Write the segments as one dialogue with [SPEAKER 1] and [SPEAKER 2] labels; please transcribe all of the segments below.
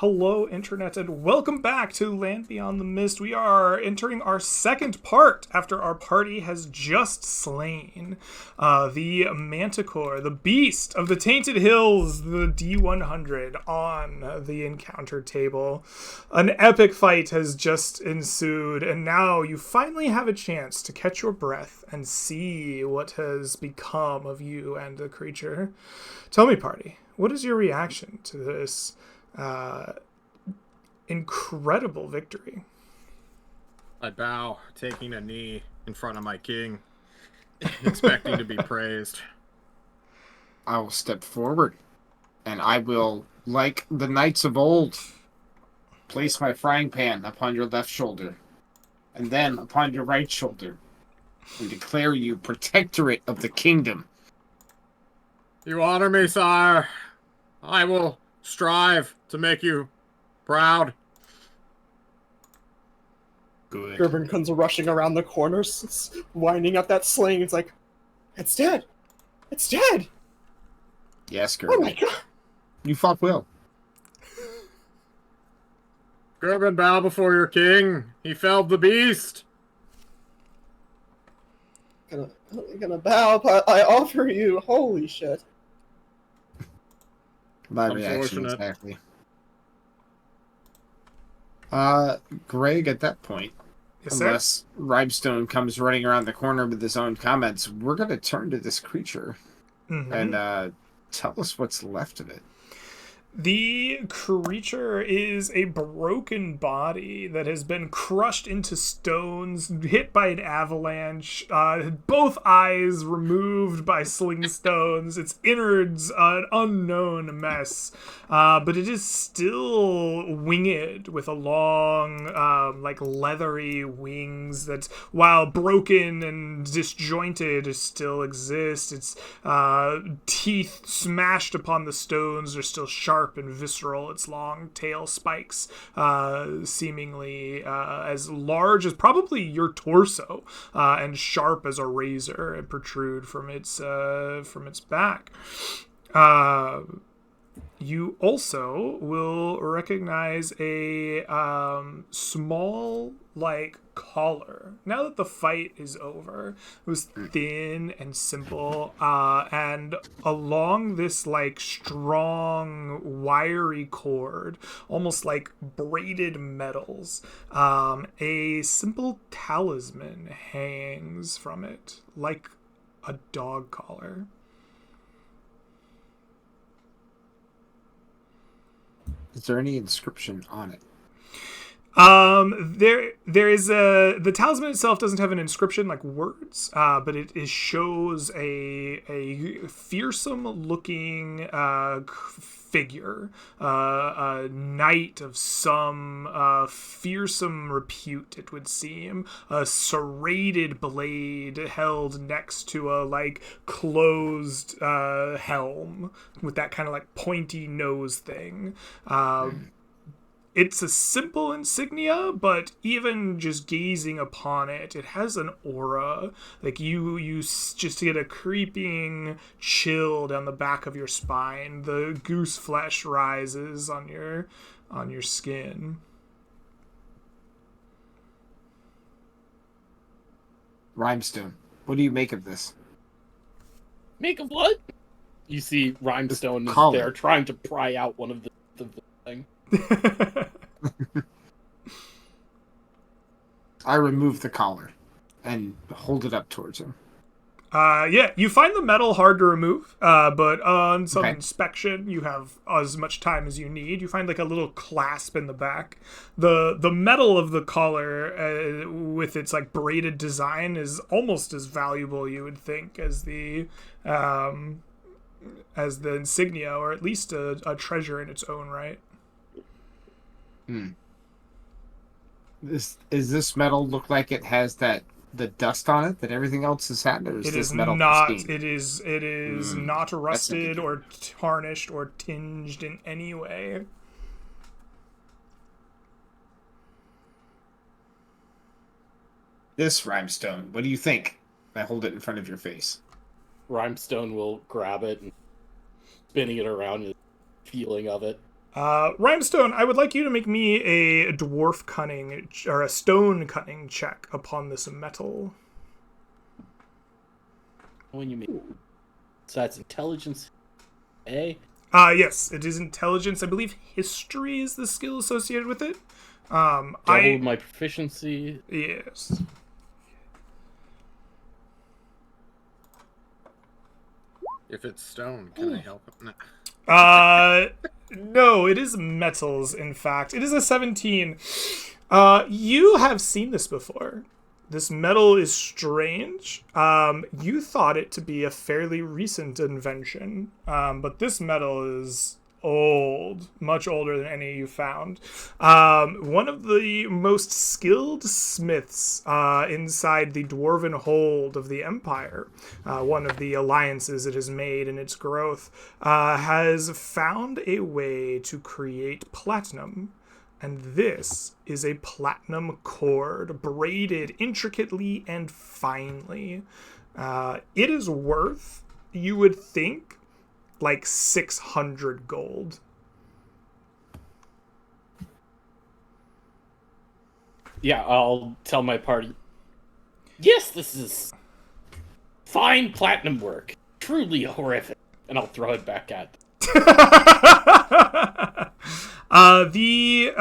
[SPEAKER 1] Hello, Internet, and welcome back to Land Beyond the Mist. We are entering our second part after our party has just slain the Manticore, the beast of the Tainted Hills, the D100, on the encounter table. An epic fight has just ensued, and now you finally have a chance to catch your breath and see what has become of you and the creature. Tell me, party, what is your reaction to this incredible victory?
[SPEAKER 2] I bow, taking a knee in front of my king, expecting to be praised.
[SPEAKER 3] I will step forward, and I will, like the knights of old, place my frying pan upon your left shoulder, and then upon your right shoulder, and declare you protectorate of the kingdom.
[SPEAKER 2] You honor me, sire. I will strive to make you proud.
[SPEAKER 3] Good.
[SPEAKER 4] Gerben comes rushing around the corners, winding up that sling. It's like, it's dead. It's dead.
[SPEAKER 3] Yes,
[SPEAKER 4] Oh my
[SPEAKER 3] Gerben.
[SPEAKER 4] god.
[SPEAKER 3] You fought well.
[SPEAKER 2] Gerben, bow before your king. He felled the beast.
[SPEAKER 4] Gonna bow, but I offer you. Holy shit.
[SPEAKER 3] My reaction,
[SPEAKER 2] Unfortunate.
[SPEAKER 3] exactly. Greg, at that point,
[SPEAKER 1] Yes, sir.
[SPEAKER 3] unless Rhymestone comes running around the corner with his own comments, we're going to turn to this creature
[SPEAKER 1] Mhm.
[SPEAKER 3] and tell us what's left of it.
[SPEAKER 1] The creature is a broken body that has been crushed into stones, hit by an avalanche, both eyes removed by sling stones, its innards an unknown mess, but it is still winged with a long, leathery wings that, while broken and disjointed, still exist. Its teeth smashed upon the stones are still sharp and visceral. Its long tail spikes, seemingly as large as probably your torso, and sharp as a razor, and protrude from its back. You also will recognize a small, collar. Now that the fight is over, it was thin and simple, and along this, strong, wiry cord, almost like braided metals, a simple talisman hangs from it, like a dog collar.
[SPEAKER 3] Is there any inscription on it?
[SPEAKER 1] There is the talisman itself doesn't have an inscription like words, but it shows a fearsome looking figure, a knight of some fearsome repute, it would seem, a serrated blade held next to a closed helm with that kind of pointy nose thing. It's a simple insignia, but even just gazing upon it, it has an aura. You just get a creeping chill down the back of your spine. The goose flesh rises on your skin.
[SPEAKER 3] Rhymestone, what do you make of this?
[SPEAKER 4] Make of what? You see Rhymestone is
[SPEAKER 3] collar.
[SPEAKER 4] there trying to pry out one of the thing.
[SPEAKER 3] I remove the collar and hold it up towards him.
[SPEAKER 1] Yeah, you find the metal hard to remove, but on some
[SPEAKER 3] Okay.
[SPEAKER 1] inspection, you have as much time as you need. You find a little clasp in the back. The metal of the collar, with its braided design, is almost as valuable, you would think, as the insignia, or at least a treasure in its own right.
[SPEAKER 3] Does this metal look like it has the dust on it that everything else has had, or is
[SPEAKER 1] It
[SPEAKER 3] this
[SPEAKER 1] is
[SPEAKER 3] metal
[SPEAKER 1] not.
[SPEAKER 3] pristine?
[SPEAKER 1] It is not rusted or tarnished or tinged in any way.
[SPEAKER 3] This Rhymestone, what do you think? I hold it in front of your face.
[SPEAKER 4] Rhymestone will grab it and spinning it around, the feeling of it.
[SPEAKER 1] Rhymestone, I would like you to make me a dwarf cunning or a stone cunning check upon this metal.
[SPEAKER 5] When you mean, so that's intelligence, A.
[SPEAKER 1] Yes, it is intelligence. I believe history is the skill associated with it.
[SPEAKER 5] Double my proficiency.
[SPEAKER 1] Yes.
[SPEAKER 2] If it's stone, can I help him?
[SPEAKER 1] No, it is metals, in fact. It is a 17. You have seen this before. This metal is strange. You thought it to be a fairly recent invention, but this metal is old, much older than any you found. One of the most skilled smiths inside the dwarven hold of the Empire, one of the alliances it has made in its growth, has found a way to create platinum. And this is a platinum cord, braided intricately and finely. It is worth, you would think, like 600 gold.
[SPEAKER 5] Yeah, I'll tell my party. Yes, this is fine platinum work. Truly horrific. And I'll throw it back at them.
[SPEAKER 1] The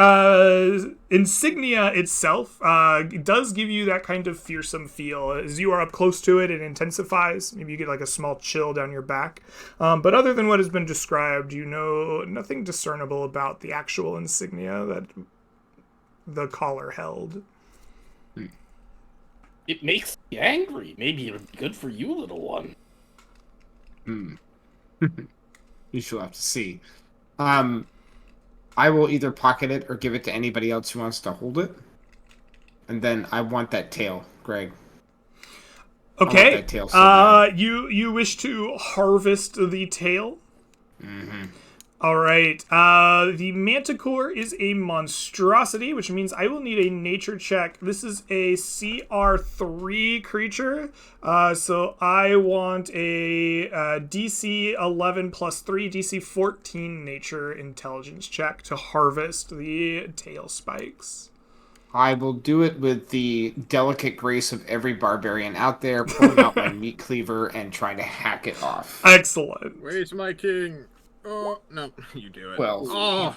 [SPEAKER 1] insignia itself does give you that kind of fearsome feel. As you are up close to it, it intensifies. Maybe you get like a small chill down your back. But other than what has been described, you know nothing discernible about the actual insignia that the collar held.
[SPEAKER 5] It makes me angry. Maybe it'll be good for you, little one.
[SPEAKER 3] You shall have to see. I will either pocket it or give it to anybody else who wants to hold it. And then I want that tail, Greg.
[SPEAKER 1] Okay.
[SPEAKER 3] That tail so bad.
[SPEAKER 1] You wish to harvest the tail?
[SPEAKER 3] Mm-hmm.
[SPEAKER 1] All right. The manticore is a monstrosity, which means I will need a nature check. This is a CR3 creature, so I want a DC 11 plus 3, DC 14 nature intelligence check to harvest the tail spikes.
[SPEAKER 3] I will do it with the delicate grace of every barbarian out there, pulling out my meat cleaver and trying to hack it off.
[SPEAKER 1] Excellent.
[SPEAKER 2] Where's my king? Oh, no, you do it.
[SPEAKER 3] Well,
[SPEAKER 2] Oh,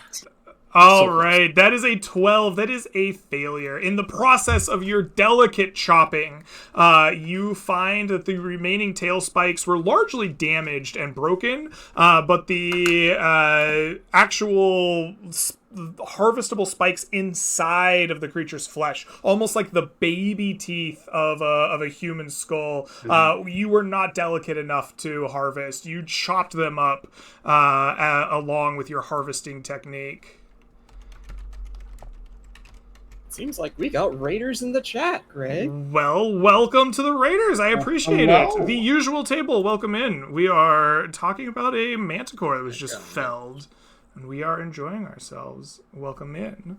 [SPEAKER 1] All right, that is a 12. That is a failure. In the process of your delicate chopping, you find that the remaining tail spikes were largely damaged and broken, but the actual harvestable spikes inside of the creature's flesh, almost like the baby teeth of a human skull, you were not delicate enough to harvest. You chopped them up along with your harvesting technique.
[SPEAKER 4] Seems like we got raiders in the chat, Greg.
[SPEAKER 1] Well, welcome to the Raiders. I appreciate
[SPEAKER 4] hello.
[SPEAKER 1] it. The usual table, welcome in. We are talking about a manticore that was just felled, and we are enjoying ourselves. Welcome in.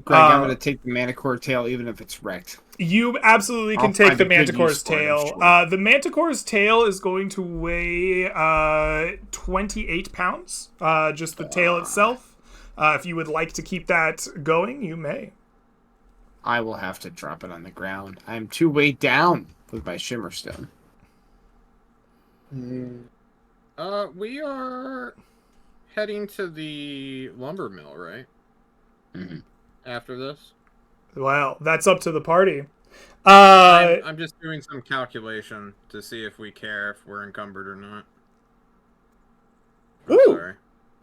[SPEAKER 3] Greg, I'm going to take the manticore tail even if it's wrecked.
[SPEAKER 1] You absolutely can
[SPEAKER 3] I'll
[SPEAKER 1] take
[SPEAKER 3] find
[SPEAKER 1] the
[SPEAKER 3] a good
[SPEAKER 1] manticore's
[SPEAKER 3] use for it, I'm
[SPEAKER 1] tail.
[SPEAKER 3] sure.
[SPEAKER 1] The manticore's tail is going to weigh 28 pounds. Just the tail itself. If you would like to keep that going, you may.
[SPEAKER 3] I will have to drop it on the ground. I'm too weighed down with my shimmerstone.
[SPEAKER 2] we are heading to the lumber mill, right?
[SPEAKER 3] Mhm.
[SPEAKER 2] After this?
[SPEAKER 1] Well, that's up to the party.
[SPEAKER 2] I'm just doing some calculation to see if we care if we're encumbered or not. I'm
[SPEAKER 4] Ooh.
[SPEAKER 2] sorry.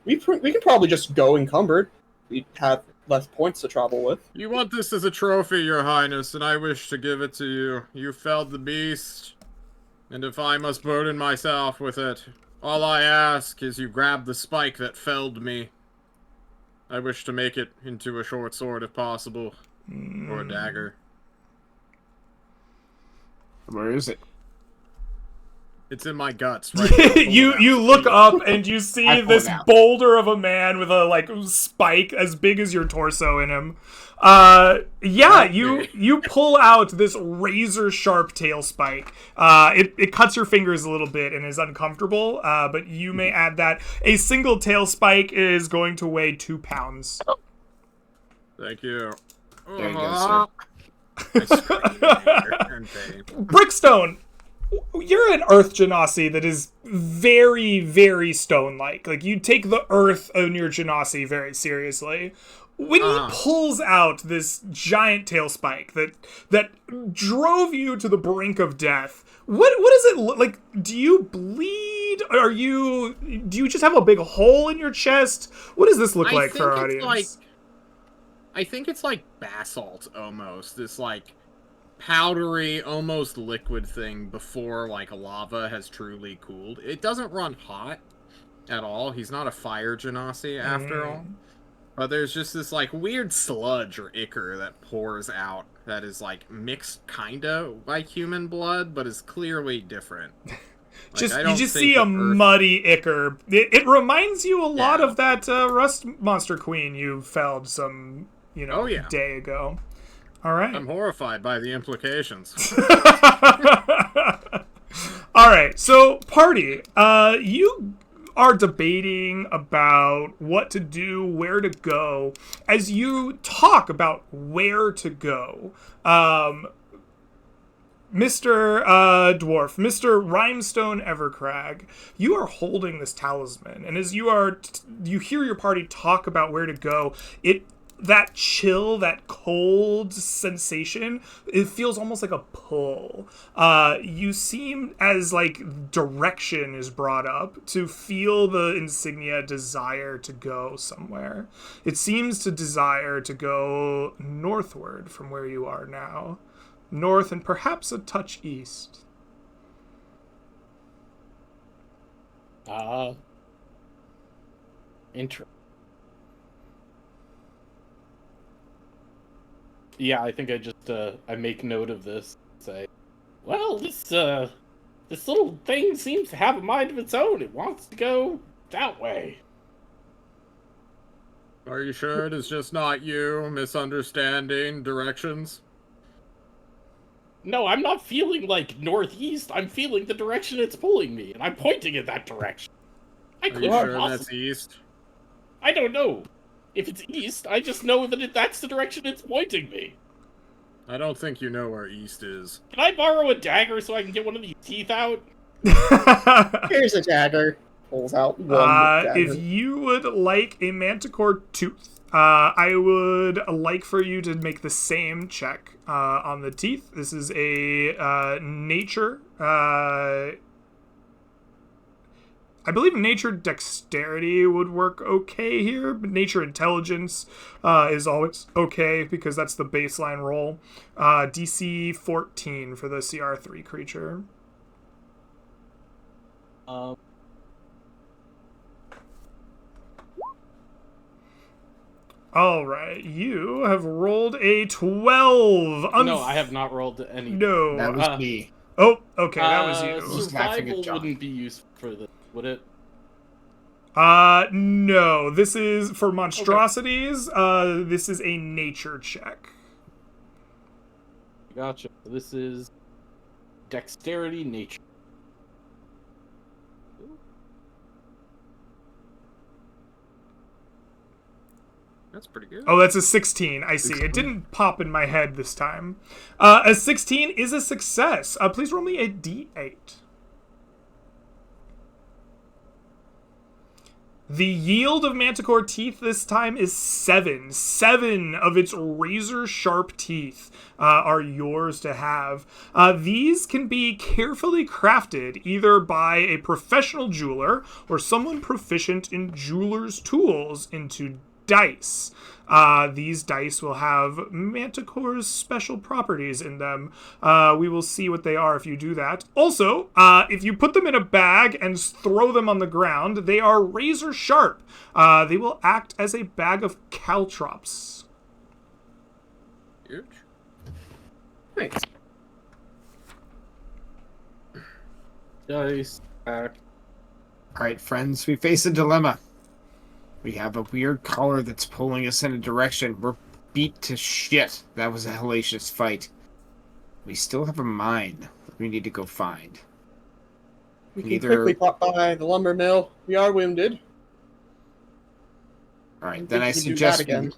[SPEAKER 4] We can probably just go encumbered. We have less points to travel with.
[SPEAKER 2] You want this as a trophy, Your Highness, and I wish to give it to you. You felled the beast, and if I must burden myself with it, all I ask is you grab the spike that felled me. I wish to make it into a short sword if possible, or a dagger.
[SPEAKER 3] Where is it?
[SPEAKER 2] It's in my guts. Right now. Pull it out.
[SPEAKER 1] you look up and you see
[SPEAKER 3] I pull
[SPEAKER 1] this
[SPEAKER 3] it out.
[SPEAKER 1] boulder of a man with a like spike as big as your torso in him. You pull out this razor sharp tail spike. It cuts your fingers a little bit and is uncomfortable, but you may add that a single tail spike is going to weigh 2 pounds.
[SPEAKER 2] Thank you.
[SPEAKER 3] There you go, sir.
[SPEAKER 2] I scream in anger and pain.
[SPEAKER 1] Brickstone, you're an earth genasi that is very, very stone-like. Like, you take the earth on your genasi very seriously. When he pulls out this giant tail spike that drove you to the brink of death, what does it look like? Do you bleed? Do you just have a big hole in your chest? What does this look like for our audience?
[SPEAKER 2] I think it's like basalt almost. This like powdery, almost liquid thing before like lava has truly cooled. It doesn't run hot at all. He's not a fire genasi after all. But there's just this like weird sludge or ichor that pours out that is like mixed kinda like human blood, but is clearly different. Like,
[SPEAKER 1] You just see a muddy ichor. It reminds you a lot of that Rust Monster Queen you felled some, day ago. All right.
[SPEAKER 2] I'm horrified by the implications.
[SPEAKER 1] All right. So, party, you are debating about what to do, where to go. As you talk about where to go, Mr. Dwarf, Mr. Rhymestone Evercrag, you are holding this talisman, and as you hear your party talk about where to go, that chill, that cold sensation, it feels almost like a pull. You seem, as like direction is brought up, to feel the insignia desire to go somewhere. It seems to desire to go northward from where you are now. North and perhaps a touch east.
[SPEAKER 5] Interesting. Yeah, I think I just I make note of this. Say, well, this little thing seems to have a mind of its own. It wants to go that way.
[SPEAKER 2] Are you sure it is just not you misunderstanding directions?
[SPEAKER 5] No, I'm not feeling like northeast. I'm feeling the direction it's pulling me, and I'm pointing in that direction.
[SPEAKER 2] Are you sure that's east?
[SPEAKER 5] I don't know. If it's east, I just know that that's the direction it's pointing me.
[SPEAKER 2] I don't think you know where east is.
[SPEAKER 5] Can I borrow a dagger so I can get one of these teeth out?
[SPEAKER 4] Here's a dagger. Pulls out one dagger.
[SPEAKER 1] If you would like a manticore tooth, I would like for you to make the same check on the teeth. This is a nature. I believe nature dexterity would work okay here, but nature intelligence is always okay because that's the baseline roll. DC 14 for the CR3 creature. All right, you have rolled a 12.
[SPEAKER 5] No, I have not rolled any.
[SPEAKER 1] No.
[SPEAKER 3] That was me.
[SPEAKER 1] Oh, okay, that was you.
[SPEAKER 3] He's laughing at
[SPEAKER 5] Survival
[SPEAKER 3] John.
[SPEAKER 5] wouldn't be useful for this, would it?
[SPEAKER 1] No. This is for monstrosities. Okay. This is a nature check.
[SPEAKER 5] Gotcha. This is dexterity nature.
[SPEAKER 2] That's pretty good.
[SPEAKER 1] Oh, that's a 16. I see. It didn't pop in my head this time. A 16 is a success. Please roll me a d8. The yield of Manticore teeth this time is 7. 7 of its razor-sharp teeth are yours to have. These can be carefully crafted either by a professional jeweler or someone proficient in jeweler's tools into dice. These dice will have Manticore's special properties in them. We will see what they are if you do that. Also, if you put them in a bag and throw them on the ground, they are razor sharp. They will act as a bag of caltrops.
[SPEAKER 2] Huge.
[SPEAKER 4] Thanks.
[SPEAKER 5] Dice. Back.
[SPEAKER 3] Alright, friends, we face a dilemma. We have a weird color that's pulling us in a direction. We're beat to shit. That was a hellacious fight. We still have a mine that we need to go find.
[SPEAKER 4] We can
[SPEAKER 3] Either-
[SPEAKER 4] quickly pop by the lumber mill. We are wounded.
[SPEAKER 3] Alright, then I
[SPEAKER 4] We can do
[SPEAKER 3] suggest
[SPEAKER 4] that again.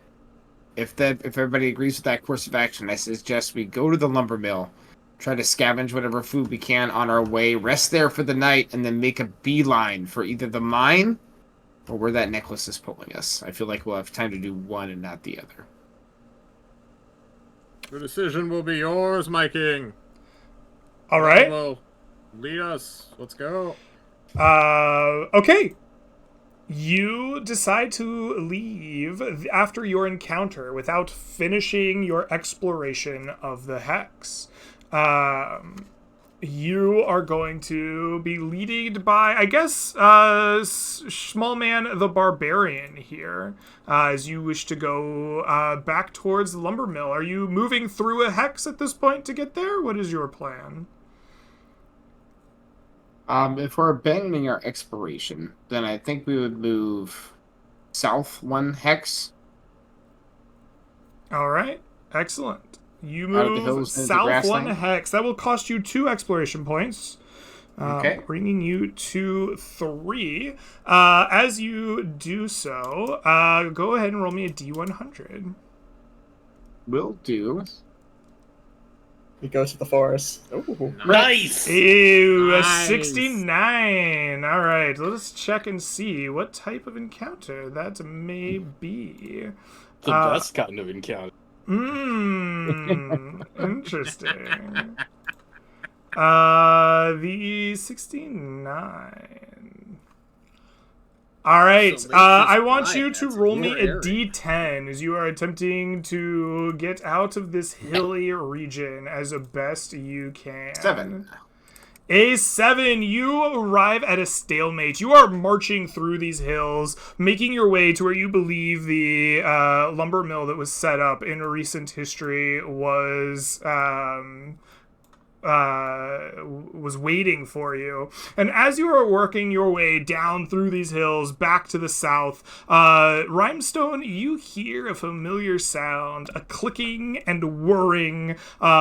[SPEAKER 3] if everybody agrees with that course of action, I suggest we go to the lumber mill, try to scavenge whatever food we can on our way, rest there for the night, and then make a beeline for either the mine or where that necklace is pulling us. I feel like we'll have time to do one and not the other.
[SPEAKER 2] The decision will be yours, my king.
[SPEAKER 1] All right.
[SPEAKER 2] Well, lead us. Let's go.
[SPEAKER 1] Okay. You decide to leave after your encounter without finishing your exploration of the hex. You are going to be leaded by, I guess, Small Man the Barbarian here, as you wish to go back towards the lumber mill. Are you moving through a hex at this point to get there? What is your plan?
[SPEAKER 3] If we're abandoning our exploration, then I think we would move south 1 hex.
[SPEAKER 1] All right, excellent. You
[SPEAKER 3] Out of the
[SPEAKER 1] move
[SPEAKER 3] hills into
[SPEAKER 1] south 1
[SPEAKER 3] grassland?
[SPEAKER 1] hex. That will cost you 2 exploration points.
[SPEAKER 3] Okay.
[SPEAKER 1] Bringing you to 3. As you do so, go ahead and roll me a D100.
[SPEAKER 3] Will do.
[SPEAKER 4] We go to the forest. Ooh.
[SPEAKER 5] Nice!
[SPEAKER 1] Ew, a
[SPEAKER 2] Nice.
[SPEAKER 1] 69. All right, let us check and see what type of encounter that may be.
[SPEAKER 5] The best kind of encounter.
[SPEAKER 1] Interesting. The 69. All right.
[SPEAKER 2] So
[SPEAKER 1] I want you
[SPEAKER 2] that's
[SPEAKER 1] to roll me
[SPEAKER 2] your
[SPEAKER 1] a
[SPEAKER 2] area.
[SPEAKER 1] D10 as you are attempting to get out of this hilly region as best you can.
[SPEAKER 3] 7.
[SPEAKER 1] A 7, you arrive at a stalemate. You are marching through these hills, making your way to where you believe the lumber mill that was set up in recent history was waiting for you. And as you are working your way down through these hills back to the south, Rhymestone, you hear a familiar sound, a clicking and whirring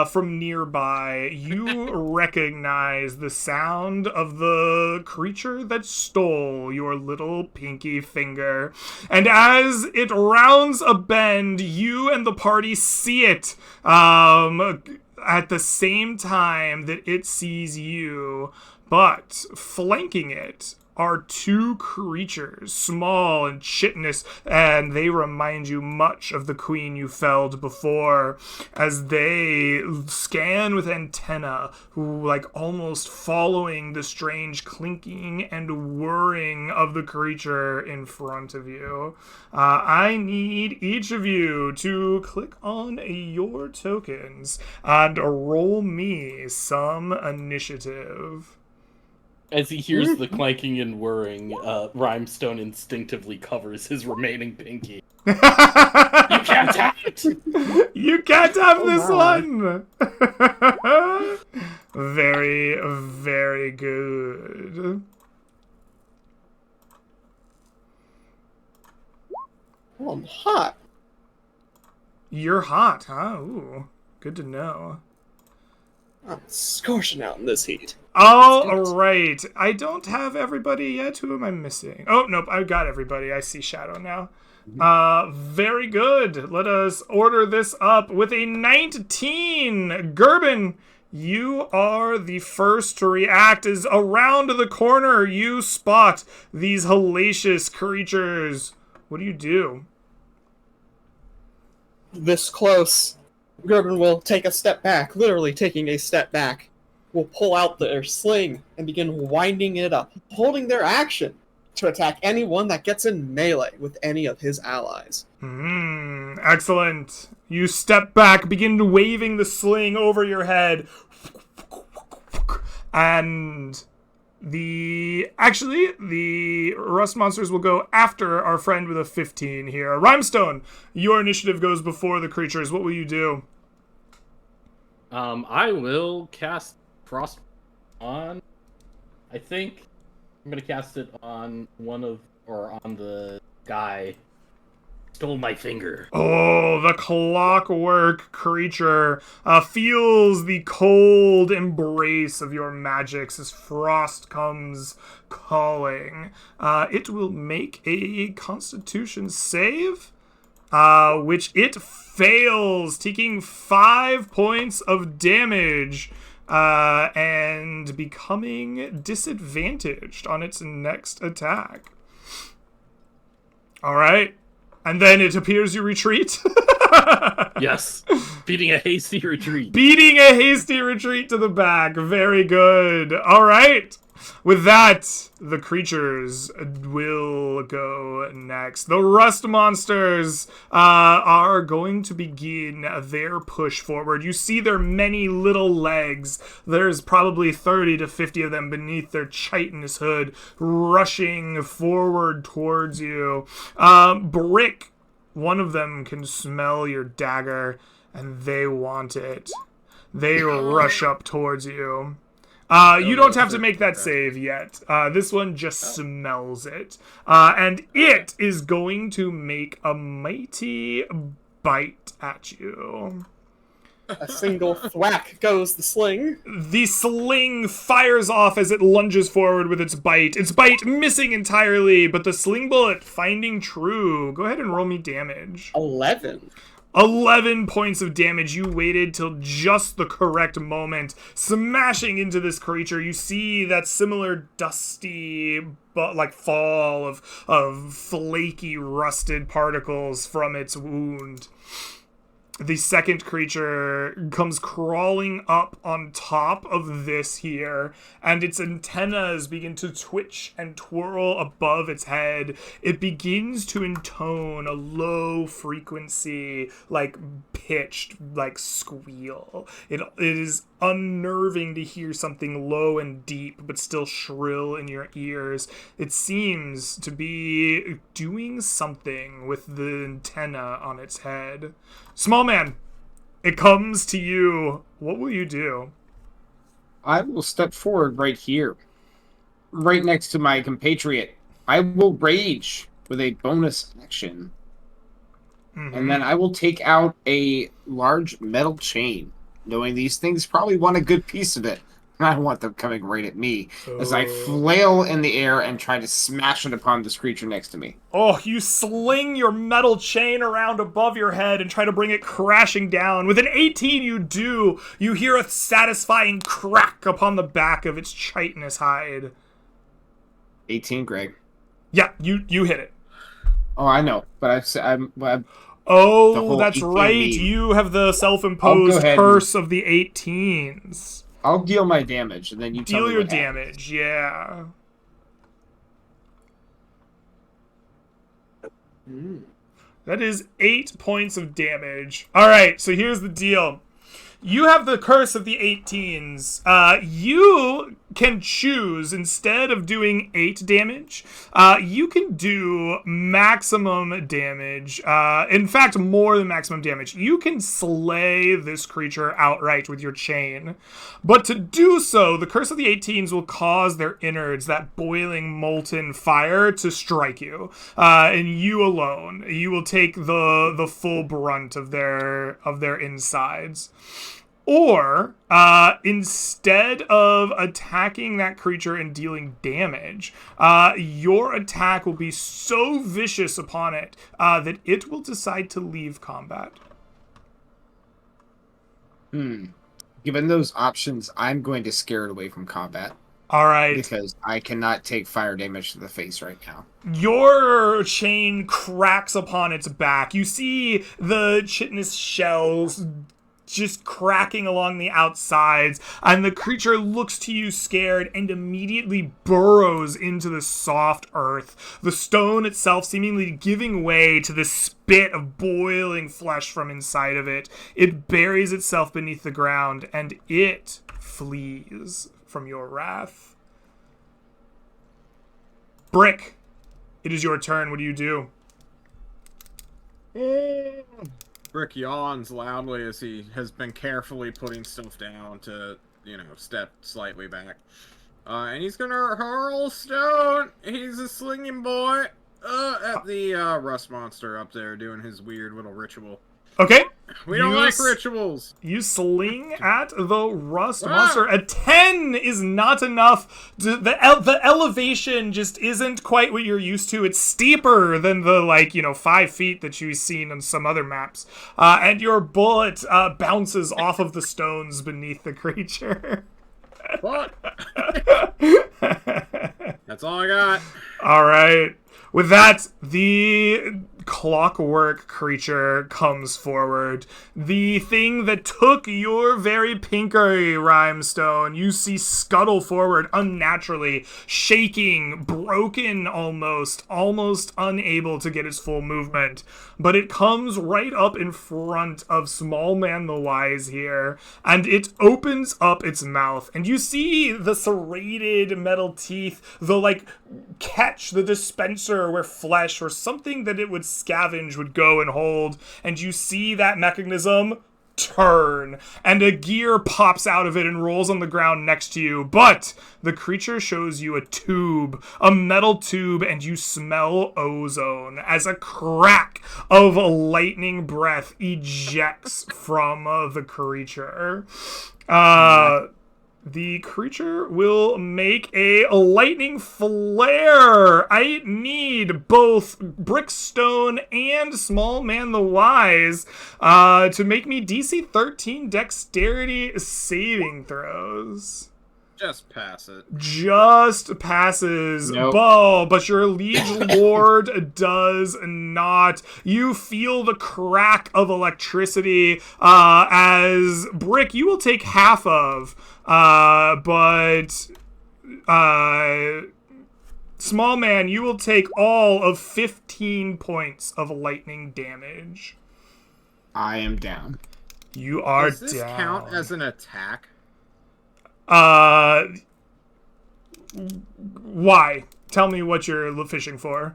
[SPEAKER 1] from nearby. You recognize the sound of the creature that stole your little pinky finger. And as it rounds a bend, you and the party see it at the same time that it sees you, but flanking it are 2 creatures, small and chitinous, and they remind you much of the queen you felled before, as they scan with antenna, like almost following the strange clinking and whirring of the creature in front of you. I need each of you to click on your tokens and roll me some initiative.
[SPEAKER 5] As he hears the clanking and whirring, Rhymestone instinctively covers his remaining pinky. You can't have it!
[SPEAKER 1] You can't have this
[SPEAKER 3] my.
[SPEAKER 1] one! Very, very good.
[SPEAKER 4] Oh, I'm hot.
[SPEAKER 1] You're hot, huh? Ooh, good to know.
[SPEAKER 4] I'm scorching out in this heat.
[SPEAKER 1] All right. I don't have everybody yet. Who am I missing? Oh, nope. I've got everybody. I see Shadow now. Very good. Let us order this up with a 19. Gerben, you are the first to react. As around the corner, you spot these hellacious creatures. What do?
[SPEAKER 4] This close, Gerben will take a step back, literally taking a step back. Will pull out their sling and begin winding it up, holding their action to attack anyone that gets in melee with any of his allies.
[SPEAKER 1] Excellent. You step back, begin waving the sling over your head. And the rust monsters will go after our friend with a 15 here. Rhymestone, your initiative goes before the creatures. What will you do?
[SPEAKER 5] I will cast Frost on I think I'm gonna cast it on on the guy. Stole my finger.
[SPEAKER 1] Oh, the clockwork creature feels the cold embrace of your magics as frost comes calling. It will make a constitution save, which it fails, taking 5 points of damage and becoming disadvantaged on its next attack. All right. And then it appears you retreat.
[SPEAKER 5] Yes. Beating a hasty retreat.
[SPEAKER 1] Beating a hasty retreat to the back. Very good. All right. With that, the creatures will go next. The rust monsters are going to begin their push forward. You see their many little legs. There's probably 30 to 50 of them beneath their chitinous hood, rushing forward towards you. Brick, one of them can smell your dagger, and they want it. They rush up towards you. You don't have to make that save yet. This one just smells it. And it is going to make a mighty bite at you.
[SPEAKER 4] A single thwack goes the sling.
[SPEAKER 1] The sling fires off as it lunges forward with its bite. Its bite missing entirely, but the sling bullet finding true. Go ahead and roll me damage.
[SPEAKER 4] 11.
[SPEAKER 1] 11 points of damage. You waited till just the correct moment, smashing into this creature. You see that similar dusty, like fall of flaky, rusted particles from its wound. The second creature comes crawling up on top of this here, and its antennas begin to twitch and twirl above its head. It begins to intone a low frequency, like pitched, like squeal. It is unnerving to hear something low and deep, but still shrill in your ears. It seems to be doing something with the antenna on its head. Small man, it comes to you. What will you do?
[SPEAKER 3] I will step forward right here, right next to my compatriot. I will rage with a bonus action. And then I will take out a large metal chain, knowing these things probably want a good piece of it. And I don't want them coming right at me as I flail in the air and try to smash it upon this creature next to me.
[SPEAKER 1] Oh, you sling your metal chain around above your head and try to bring it crashing down. With an 18 you do. You hear a satisfying crack upon the back of its chitinous hide.
[SPEAKER 3] 18, Greg.
[SPEAKER 1] Yeah, you hit it.
[SPEAKER 3] Oh, I know, but I'm
[SPEAKER 1] Oh, that's
[SPEAKER 3] 18
[SPEAKER 1] right.
[SPEAKER 3] lead.
[SPEAKER 1] You have the
[SPEAKER 3] I'll
[SPEAKER 1] self-imposed
[SPEAKER 3] go ahead
[SPEAKER 1] curse of the 18s.
[SPEAKER 3] I'll deal my damage, and then you tell
[SPEAKER 1] Deal
[SPEAKER 3] me
[SPEAKER 1] your
[SPEAKER 3] what happens.
[SPEAKER 1] damage, yeah. That is 8 points of damage. All right, so here's the deal. You have the curse of the 18s. You can choose, instead of doing 8 damage, you can do maximum damage. In fact, more than maximum damage. You can slay this creature outright with your chain. But to do so, the curse of the 18s will cause their innards, that boiling molten fire, to strike you. And you alone. You will take the full brunt of their insides. Or, instead of attacking that creature and dealing damage, your attack will be so vicious upon it that it will decide to leave combat.
[SPEAKER 3] Given those options, I'm going to scare it away from combat.
[SPEAKER 1] All right.
[SPEAKER 3] Because I cannot take fire damage to the face right now.
[SPEAKER 1] Your chain cracks upon its back. You see the chitinous shells just cracking along the outsides, and the creature looks to you scared and immediately burrows into the soft earth, the stone itself seemingly giving way to the spit of boiling flesh from inside of it. It buries itself beneath the ground, and it flees from your wrath. Brick, it is your turn. What do you do?
[SPEAKER 2] Brick yawns loudly as he has been carefully putting stuff down to, step slightly back. And he's gonna hurl stone. He's a slinging boy. At the rust monster up there doing his weird little ritual.
[SPEAKER 1] Okay.
[SPEAKER 2] We don't like rituals.
[SPEAKER 1] You sling at the rust monster. A 10 is not enough. The elevation just isn't quite what you're used to. It's steeper than the 5 feet that you've seen on some other maps. And your bullet bounces off of the stones beneath the creature.
[SPEAKER 2] What? That's all I got.
[SPEAKER 1] All right. With that, the clockwork creature comes forward. The thing that took your very pinkery, Rhymestone, you see scuttle forward unnaturally, shaking, broken almost unable to get its full movement. But it comes right up in front of Small Man the Wise here, and it opens up its mouth, and you see the serrated metal teeth, the catch, the dispenser where flesh or something that it would scavenge would go and hold, and you see that mechanism turn, and a gear pops out of it and rolls on the ground next to you, but the creature shows you a tube, a metal tube, and you smell ozone as a crack of lightning breath ejects from the creature. The creature will make a lightning flare. I need both Brickstone and Small Man the Wise to make me DC 13 dexterity saving throws.
[SPEAKER 2] Just pass it.
[SPEAKER 1] Just passes.
[SPEAKER 3] Nope.
[SPEAKER 1] But your liege lord does not. You feel the crack of electricity as Brick, you will take half of. But Small Man, you will take all of 15 points of lightning damage.
[SPEAKER 3] I am down.
[SPEAKER 1] You are
[SPEAKER 2] Does this
[SPEAKER 1] down.
[SPEAKER 2] count as an attack?
[SPEAKER 1] Why? Tell me what you're fishing for.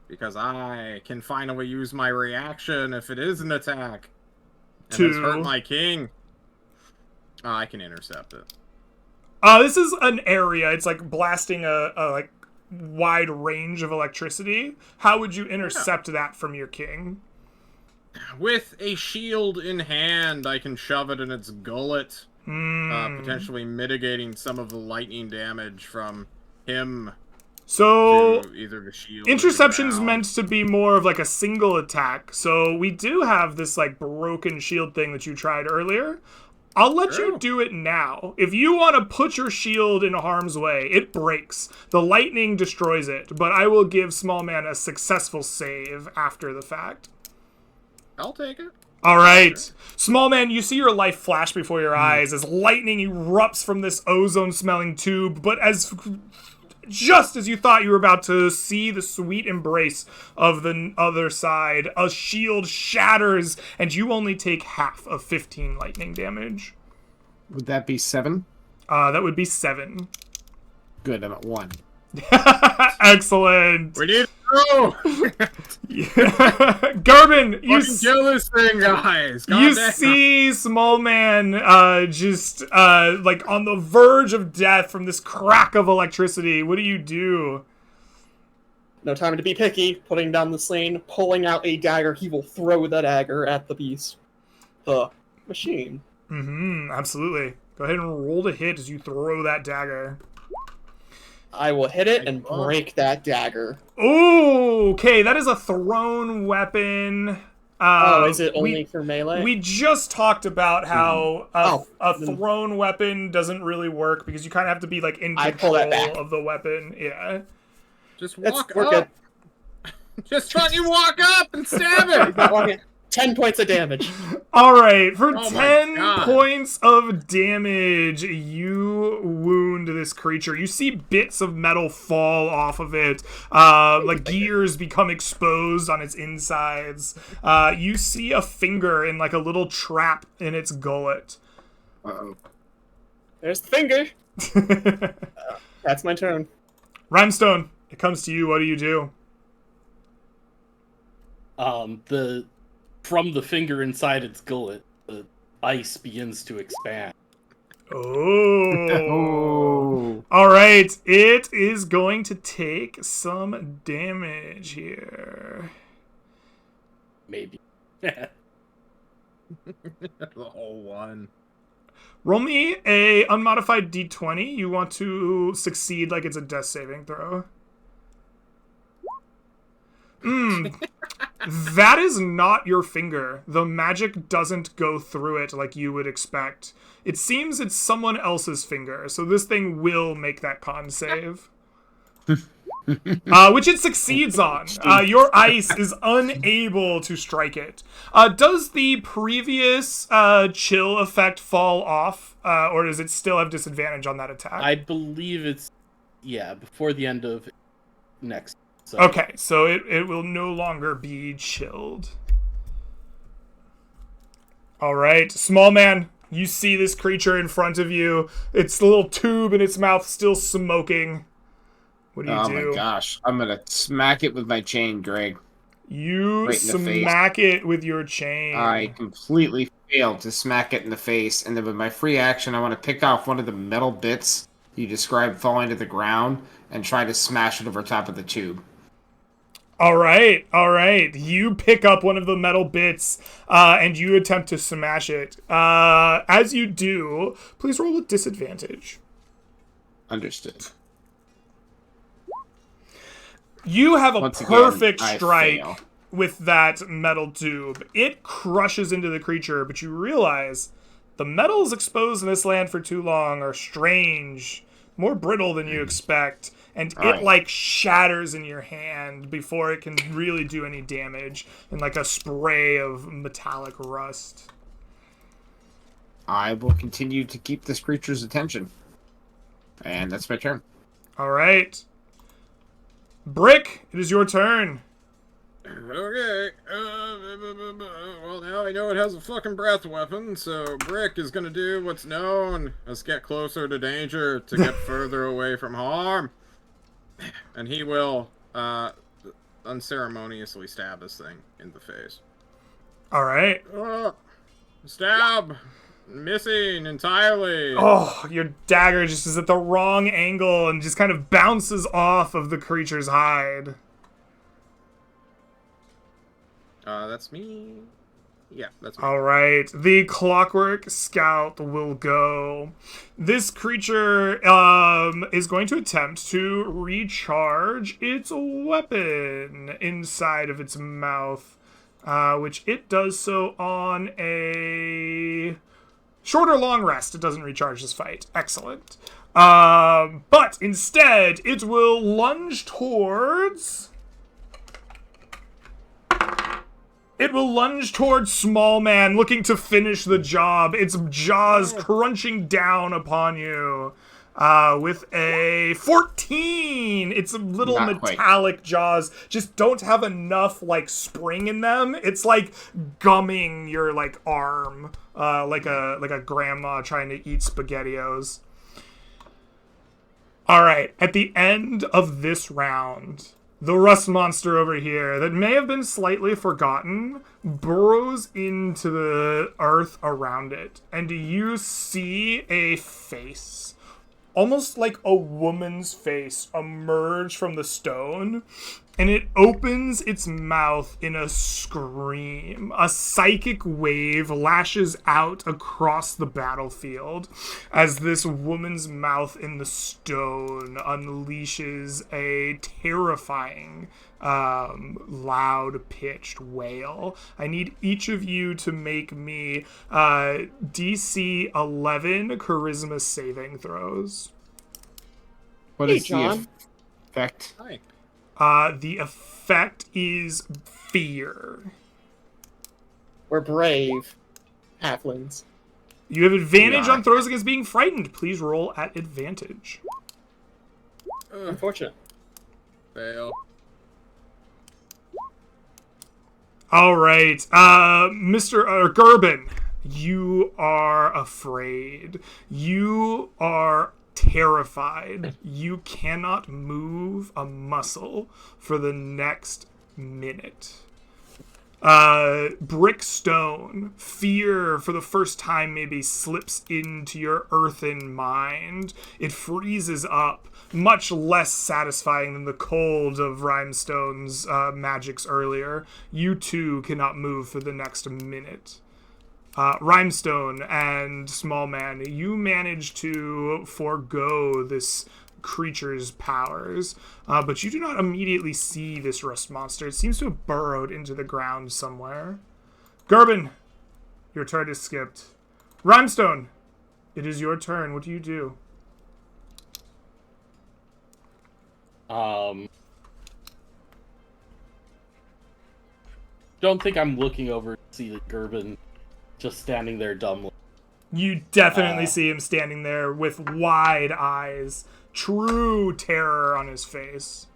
[SPEAKER 2] Because I can finally use my reaction if it is an attack. And it's hurt my king. I can intercept it.
[SPEAKER 1] This is an area. It's like blasting a wide range of electricity. How would you intercept that from your king?
[SPEAKER 2] With a shield in hand, I can shove it in its gullet, potentially mitigating some of the lightning damage from him.
[SPEAKER 1] So
[SPEAKER 2] to either the shield. Or
[SPEAKER 1] interception's
[SPEAKER 2] the ground.
[SPEAKER 1] meant to be more of a single attack. So we do have this broken shield thing that you tried earlier. I'll let you do it now. If you want to put your shield in harm's way, it breaks. The lightning destroys it, but I will give Small Man a successful save after the fact.
[SPEAKER 2] I'll take it.
[SPEAKER 1] All right. Small Man, you see your life flash before your eyes as lightning erupts from this ozone-smelling tube, but just as you thought you were about to see the sweet embrace of the other side, a shield shatters, and you only take half of 15 lightning damage.
[SPEAKER 3] Would that be 7?
[SPEAKER 1] That would be 7.
[SPEAKER 3] Good, I'm at 1.
[SPEAKER 1] Excellent.
[SPEAKER 2] We need to go!
[SPEAKER 1] Garbin, you
[SPEAKER 2] Fucking kill this thing, guys!
[SPEAKER 1] You
[SPEAKER 2] Goddamn.
[SPEAKER 1] see Small Man just on the verge of death from this crack of electricity. What do you do?
[SPEAKER 4] No time to be picky. Putting down the sling, pulling out a dagger, he will throw the dagger at the beast. The machine.
[SPEAKER 1] Absolutely. Go ahead and roll to hit as you throw that dagger.
[SPEAKER 4] I will hit it and break that dagger.
[SPEAKER 1] Ooh, okay, that is a thrown weapon.
[SPEAKER 4] Is it only for melee?
[SPEAKER 1] We just talked about how a
[SPEAKER 4] then-
[SPEAKER 1] thrown weapon doesn't really work because you kind of have to be in
[SPEAKER 4] I pull
[SPEAKER 1] control
[SPEAKER 4] that back.
[SPEAKER 1] of the weapon. Yeah.
[SPEAKER 2] Just
[SPEAKER 4] It's-
[SPEAKER 2] walk
[SPEAKER 4] we're
[SPEAKER 2] up! Just fucking walk up and stab it!
[SPEAKER 4] Not walking- 10 points of damage.
[SPEAKER 1] All right, for
[SPEAKER 2] Oh my
[SPEAKER 1] 10
[SPEAKER 2] God.
[SPEAKER 1] points of damage, you wound this creature. You see bits of metal fall off of it, gears become exposed on its insides. You see a finger in a little trap in its gullet.
[SPEAKER 3] Uh-oh.
[SPEAKER 4] There's the finger. That's my turn.
[SPEAKER 1] Rhymestone, it comes to you. What do you do?
[SPEAKER 5] From the finger inside its gullet, the ice begins to expand.
[SPEAKER 1] Oh.
[SPEAKER 3] Oh.
[SPEAKER 1] All right. It is going to take some damage here.
[SPEAKER 5] Maybe.
[SPEAKER 2] The whole one.
[SPEAKER 1] Roll me a unmodified d20. You want to succeed like it's a death saving throw. That is not your finger. The magic doesn't go through it like you would expect. It seems it's someone else's finger, so this thing will make that con save. Which it succeeds on. Your ice is unable to strike it. Does the previous chill effect fall off, or does it still have disadvantage on that attack?
[SPEAKER 5] I believe it's before the end of next. So.
[SPEAKER 1] Okay, so it will no longer be chilled. All right, small man, you see this creature in front of you. Its little tube in its mouth still smoking. What do you do?
[SPEAKER 3] Oh my gosh. I'm going to smack it with my chain, Greg.
[SPEAKER 1] You
[SPEAKER 3] Right in the face.
[SPEAKER 1] smack it with your chain.
[SPEAKER 3] I completely failed to smack it in the face, and then with my free action, I want to pick off one of the metal bits you described falling to the ground and try to smash it over top of the tube.
[SPEAKER 1] All right. You pick up one of the metal bits, and you attempt to smash it. As you do, please roll with disadvantage.
[SPEAKER 3] Understood.
[SPEAKER 1] You have a
[SPEAKER 3] Once again,
[SPEAKER 1] perfect
[SPEAKER 3] I
[SPEAKER 1] strike
[SPEAKER 3] fail.
[SPEAKER 1] with that metal tube. It crushes into the creature, but you realize the metals exposed in this land for too long are strange, more brittle than you expect, and
[SPEAKER 3] Alright.
[SPEAKER 1] it like shatters in your hand before it can really do any damage in like a spray of metallic rust.
[SPEAKER 3] I will continue to keep this creature's attention. And that's my turn.
[SPEAKER 1] All right. Brick, it is your turn.
[SPEAKER 2] Okay. Well, now I know it has a fucking breath weapon, so Brick is gonna do what's known as get closer to danger to get further away from harm. And he will unceremoniously stab this thing in the face.
[SPEAKER 1] All right.
[SPEAKER 2] Stab! Missing entirely.
[SPEAKER 1] Oh, your dagger just is at the wrong angle and just kind of bounces off of the creature's hide.
[SPEAKER 2] That's me. Yeah, that's me.
[SPEAKER 1] All right, the Clockwork Scout will go. This creature is going to attempt to recharge its weapon inside of its mouth, which it does so on a short or long rest. It doesn't recharge this fight. Excellent. But instead, it will lunge towards... It will lunge towards Small Man, looking to finish the job. Its jaws crunching down upon you with a 14. Its little
[SPEAKER 3] Not quite.
[SPEAKER 1] metallic jaws just don't have enough like spring in them. It's like gumming your like arm, like a grandma trying to eat SpaghettiOs. All right, at the end of this round, the rust monster over here that may have been slightly forgotten burrows into the earth around it, and you see a face, almost like a woman's face, emerge from the stone, and it opens its mouth in a scream. A psychic wave lashes out across the battlefield as this woman's mouth in the stone unleashes a terrifying, loud-pitched wail. I need each of you to make me DC 11 charisma saving throws.
[SPEAKER 3] What
[SPEAKER 4] Hey,
[SPEAKER 3] is
[SPEAKER 4] John.
[SPEAKER 3] the effect?
[SPEAKER 2] Hi.
[SPEAKER 1] The effect is fear.
[SPEAKER 4] We're brave halflings.
[SPEAKER 1] You have advantage
[SPEAKER 3] Yeah.
[SPEAKER 1] on throws against being frightened. Please roll at advantage.
[SPEAKER 4] Unfortunate.
[SPEAKER 2] Fail.
[SPEAKER 1] All right, Mr. Gerben, you are afraid. You are terrified. You cannot move a muscle for the next minute. Brickstone, fear for the first time maybe slips into your earthen mind. It freezes up, much less satisfying than the cold of Rhymestone's magics earlier. You too cannot move for the next minute. Rhymestone and Small Man, you manage to forego this creature's powers, but you do not immediately see this rust monster. It seems to have burrowed into the ground somewhere. Gerbin, your turn is skipped. Rhymestone, it is your turn. What do you do?
[SPEAKER 5] Don't think I'm looking over to see the Gerbin just standing there dumbly.
[SPEAKER 1] You definitely see him standing there with wide eyes, true terror on his face.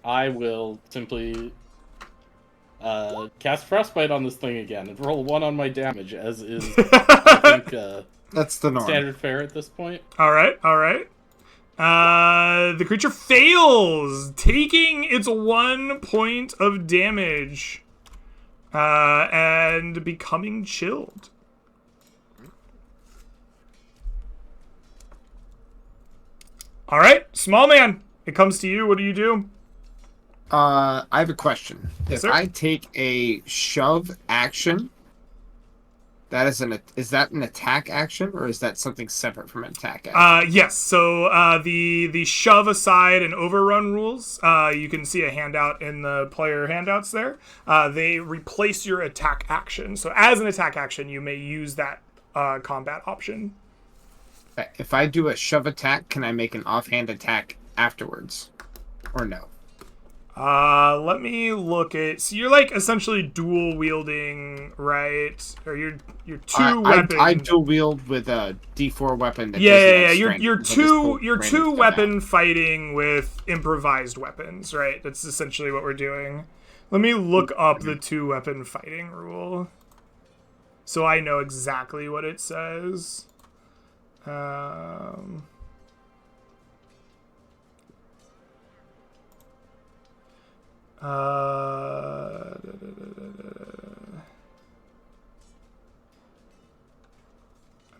[SPEAKER 5] I will simply cast Frostbite on this thing again and roll 1 on my damage, as is, I think,
[SPEAKER 3] That's the norm.
[SPEAKER 5] standard fare at this point.
[SPEAKER 1] All right. The creature fails, taking its 1 point of damage, and becoming chilled. All right, Small Man, it comes to you. What do you do?
[SPEAKER 3] I have a question.
[SPEAKER 1] Yes,
[SPEAKER 3] If
[SPEAKER 1] sir.
[SPEAKER 3] I take a shove action, is that an attack action, or is that something separate from an attack action?
[SPEAKER 1] Yes. So the shove aside and overrun rules, you can see a handout in the player handouts there. They replace your attack action. So as an attack action, you may use that combat option.
[SPEAKER 3] If I do a shove attack, can I make an offhand attack afterwards, or no?
[SPEAKER 1] Let me look at. So you're like essentially dual wielding, right? Or you're two weapon.
[SPEAKER 3] I dual wield with a D4 weapon. That
[SPEAKER 1] Yeah.
[SPEAKER 3] doesn't have
[SPEAKER 1] You're
[SPEAKER 3] strength.
[SPEAKER 1] you're
[SPEAKER 3] I just
[SPEAKER 1] two
[SPEAKER 3] pull
[SPEAKER 1] you're
[SPEAKER 3] random
[SPEAKER 1] two
[SPEAKER 3] stuff
[SPEAKER 1] weapon
[SPEAKER 3] out.
[SPEAKER 1] fighting with improvised weapons, right? That's essentially what we're doing. Let me look up the 2 weapon fighting rule, so I know exactly what it says. I'm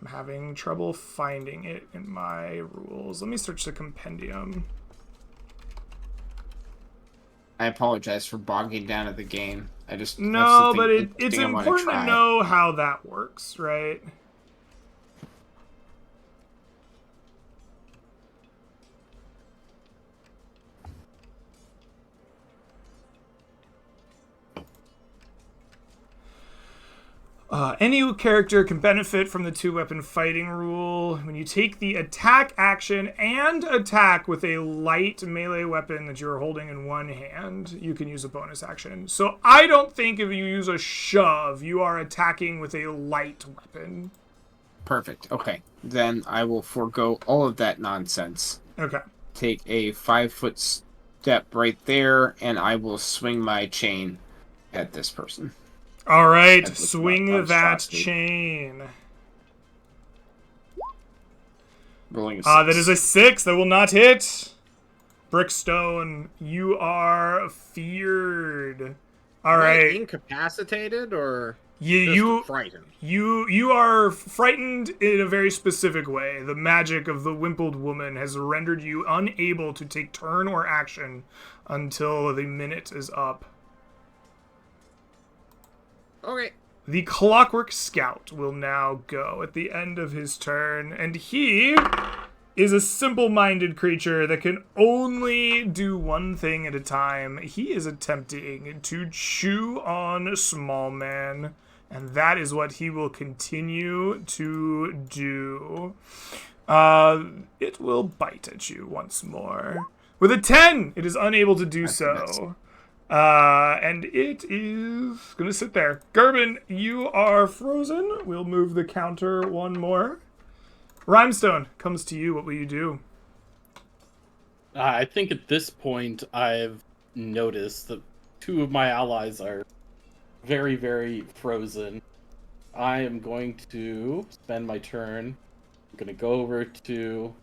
[SPEAKER 1] having trouble finding it in my rules. Let me search the compendium.
[SPEAKER 3] I apologize for bogging down at the game. I just have
[SPEAKER 1] No,
[SPEAKER 3] something
[SPEAKER 1] but it's
[SPEAKER 3] interesting I wanna
[SPEAKER 1] important to
[SPEAKER 3] try.
[SPEAKER 1] know how that works, right? Any character can benefit from the 2 weapon fighting rule. When you take the attack action and attack with a light melee weapon that you're holding in one hand, you can use a bonus action. So I don't think if you use a shove, you are attacking with a light weapon.
[SPEAKER 3] Perfect. Okay, then I will forego all of that nonsense.
[SPEAKER 1] Okay.
[SPEAKER 3] Take a 5-foot step right there, and I will swing my chain at this person.
[SPEAKER 1] All right,
[SPEAKER 3] That's what's
[SPEAKER 1] swing
[SPEAKER 3] about
[SPEAKER 1] that
[SPEAKER 3] monstrosity.
[SPEAKER 1] chain.
[SPEAKER 3] Rolling a 6.
[SPEAKER 1] That is a 6. That will not hit. Brickstone, you are feared. All
[SPEAKER 2] Am I
[SPEAKER 1] right.
[SPEAKER 2] incapacitated or
[SPEAKER 1] You
[SPEAKER 2] just frightened?
[SPEAKER 1] you are frightened in a very specific way. The magic of the wimpled woman has rendered you unable to take turn or action until the minute is up.
[SPEAKER 2] Okay.
[SPEAKER 1] The Clockwork Scout will now go at the end of his turn, and he is a simple-minded creature that can only do one thing at a time. He is attempting to chew on Small Man, and that is what he will continue to do. It will bite at you once more. With a 10, it is unable to do so. And it is gonna sit there. Gerbin, you are frozen. We'll move the counter one more. Rhymestone comes to you. What will you do?
[SPEAKER 5] I think at this point I've noticed that 2 of my allies are very, very frozen. I am going to spend my turn. I'm going to go over to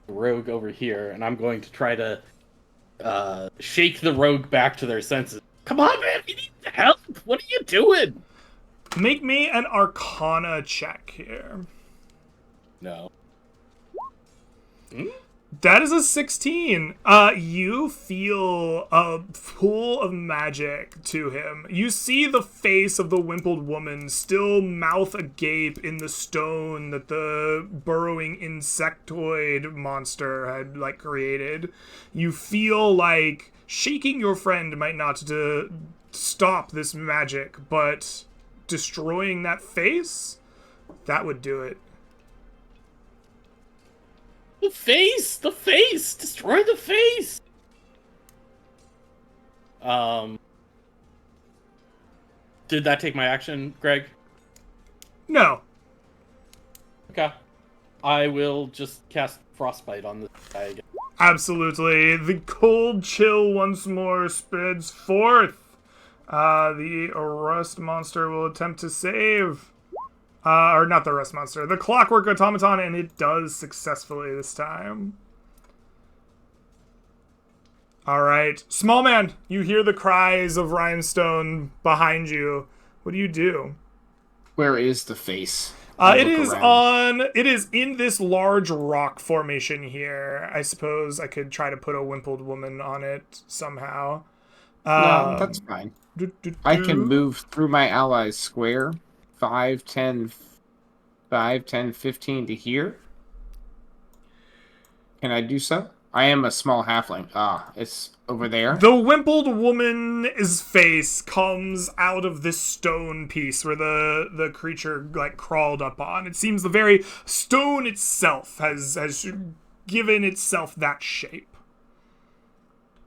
[SPEAKER 5] the rogue over here, and I'm going to try to shake the rogue back to their senses. Come on, man! We need help! What are you doing?
[SPEAKER 1] Make me an Arcana check here.
[SPEAKER 5] No.
[SPEAKER 1] That is a 16. You feel a pool of magic to him. You see the face of the wimpled woman still mouth agape in the stone that the burrowing insectoid monster had, like, created. You feel like shaking your friend might not stop this magic, but destroying that face, that would do it.
[SPEAKER 5] The face! The face! Destroy the face! Did that take my action, Greg?
[SPEAKER 1] No.
[SPEAKER 5] Okay. I will just cast Frostbite on this guy again.
[SPEAKER 1] Absolutely. The cold chill once more spreads forth. The Rust monster will attempt to save. Or not the Rust monster. The Clockwork Automaton, and it does successfully this time. Alright. Small man, you hear the cries of Rhinestone behind you. What do you do?
[SPEAKER 3] Where is the face?
[SPEAKER 1] It is in this large rock formation here. I suppose I could try to put a wimpled woman on it somehow.
[SPEAKER 3] No, that's fine. I can move through my allies' square. 5, 10, 15 to here. Can I do so? I am a small halfling. It's over there.
[SPEAKER 1] The wimpled woman's face comes out of this stone piece where the creature, like, crawled up on. It seems the very stone itself has given itself that shape.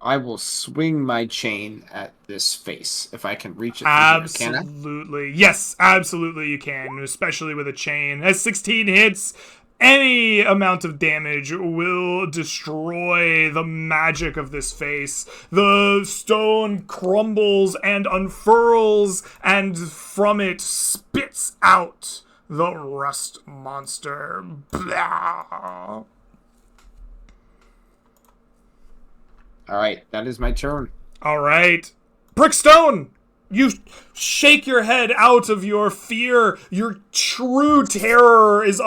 [SPEAKER 3] I will swing my chain at this face if I can reach it.
[SPEAKER 1] Absolutely. Yes, absolutely you can, especially with a chain. As 16 hits, any amount of damage will destroy the magic of this face. The stone crumbles and unfurls, and from it spits out the Rust monster. Blah.
[SPEAKER 3] Alright, that is my turn.
[SPEAKER 1] Alright. Brickstone! You shake your head out of your fear. Your true terror is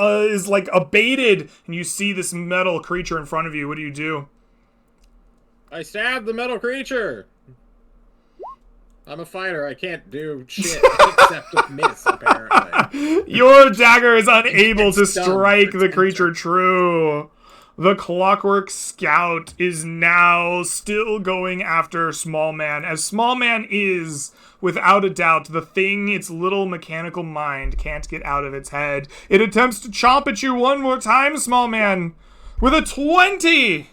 [SPEAKER 1] like abated, and you see this metal creature in front of you. What do you do?
[SPEAKER 2] I stabbed the metal creature. I'm a fighter. I can't do shit except miss, apparently.
[SPEAKER 1] Your dagger is unable to
[SPEAKER 2] It's done.
[SPEAKER 1] strike the
[SPEAKER 2] It's
[SPEAKER 1] creature true. The Clockwork Scout is now still going after Small Man, as Small Man is, without a doubt, the thing its little mechanical mind can't get out of its head. It attempts to chomp at you one more time, Small Man, with a 20!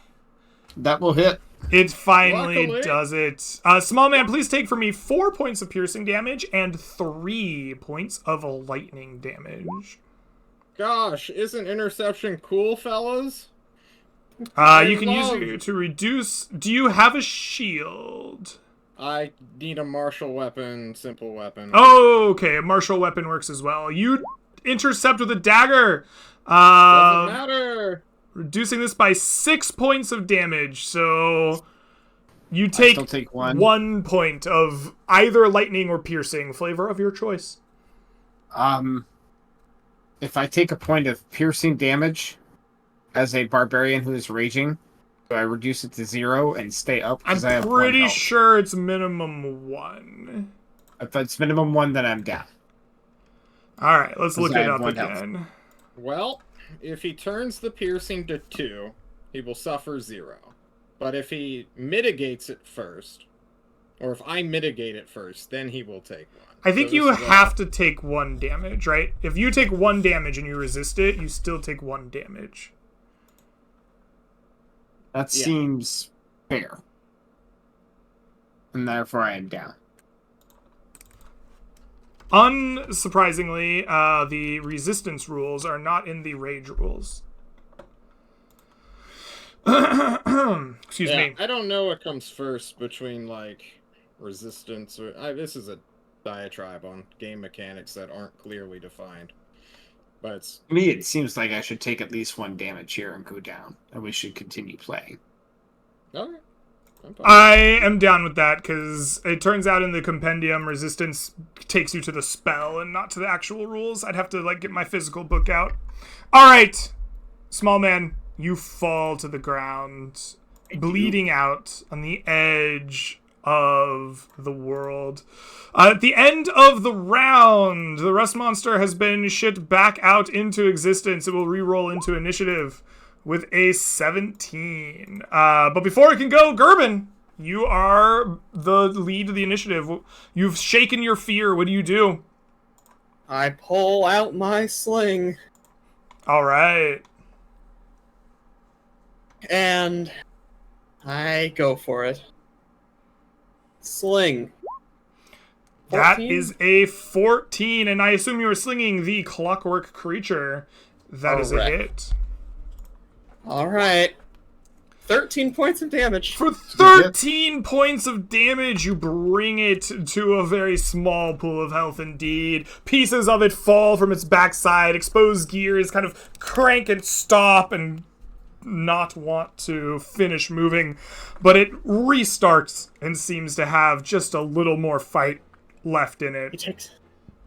[SPEAKER 3] That will hit.
[SPEAKER 1] It finally
[SPEAKER 2] Luckily.
[SPEAKER 1] does it. Small Man, please take for me 4 points of piercing damage and 3 points of lightning damage.
[SPEAKER 2] Gosh, isn't interception cool, fellas?
[SPEAKER 1] You
[SPEAKER 2] I
[SPEAKER 1] can use it to reduce... Do you have a shield?
[SPEAKER 2] I need a martial weapon, simple weapon.
[SPEAKER 1] Oh, okay. A martial weapon works as well. You intercept with a dagger.
[SPEAKER 2] Doesn't matter.
[SPEAKER 1] Reducing this by 6 points of damage. So you
[SPEAKER 3] I
[SPEAKER 1] take,
[SPEAKER 3] still take one.
[SPEAKER 1] 1 point of either lightning or piercing, flavor of your choice.
[SPEAKER 3] If I take a point of piercing damage as a barbarian who is raging, so I reduce it to 0 and stay up.
[SPEAKER 1] I'm
[SPEAKER 3] 'cause I have
[SPEAKER 1] pretty
[SPEAKER 3] 1 health.
[SPEAKER 1] sure it's minimum 1.
[SPEAKER 3] If it's minimum 1, then I'm down.
[SPEAKER 1] All right, let's look
[SPEAKER 3] I
[SPEAKER 1] it
[SPEAKER 3] have
[SPEAKER 1] up
[SPEAKER 3] 1 health.
[SPEAKER 1] again.
[SPEAKER 2] Well, if he turns the piercing to 2, he will suffer 0. But if he mitigates it first, or if I mitigate it first, then he will take 1.
[SPEAKER 1] I think
[SPEAKER 2] So
[SPEAKER 1] you
[SPEAKER 2] this is
[SPEAKER 1] have to take 1 damage, right? If you take 1 damage and you resist it, you still take 1 damage.
[SPEAKER 3] That
[SPEAKER 2] Yeah.
[SPEAKER 3] seems fair. And therefore I am down.
[SPEAKER 1] Unsurprisingly, the resistance rules are not in the rage rules. Excuse
[SPEAKER 2] Yeah,
[SPEAKER 1] me.
[SPEAKER 2] I don't know what comes first between, like, resistance or... this is a diatribe on game mechanics that aren't clearly defined. But it's...
[SPEAKER 3] To me, it seems like I should take at least 1 damage here and go down, and we should continue playing.
[SPEAKER 2] Okay.
[SPEAKER 1] I am down with that, because it turns out in the compendium, resistance takes you to the spell and not to the actual rules. I'd have to, like, get my physical book out. Alright, small man, you fall to the ground, bleeding out on the edge of the world. At the end of the round, the rust monster has been shit back out into existence. It will re-roll into initiative with a 17. But before it can go, Gerben, you are the lead of the initiative. You've shaken your fear. What do you do?
[SPEAKER 4] I pull out my sling
[SPEAKER 1] All right.
[SPEAKER 4] and I go for it. Sling.
[SPEAKER 1] That
[SPEAKER 4] 14?
[SPEAKER 1] is a 14, and I assume you were slinging the clockwork creature. That is a
[SPEAKER 4] Correct.
[SPEAKER 1] hit.
[SPEAKER 4] All right. 13 points of damage.
[SPEAKER 1] For 13 points of damage, you bring it to a very small pool of health indeed. Pieces of it fall from its backside. Exposed gears kind of crank and stop and not want to finish moving. But it restarts and seems to have just a little more fight left in it.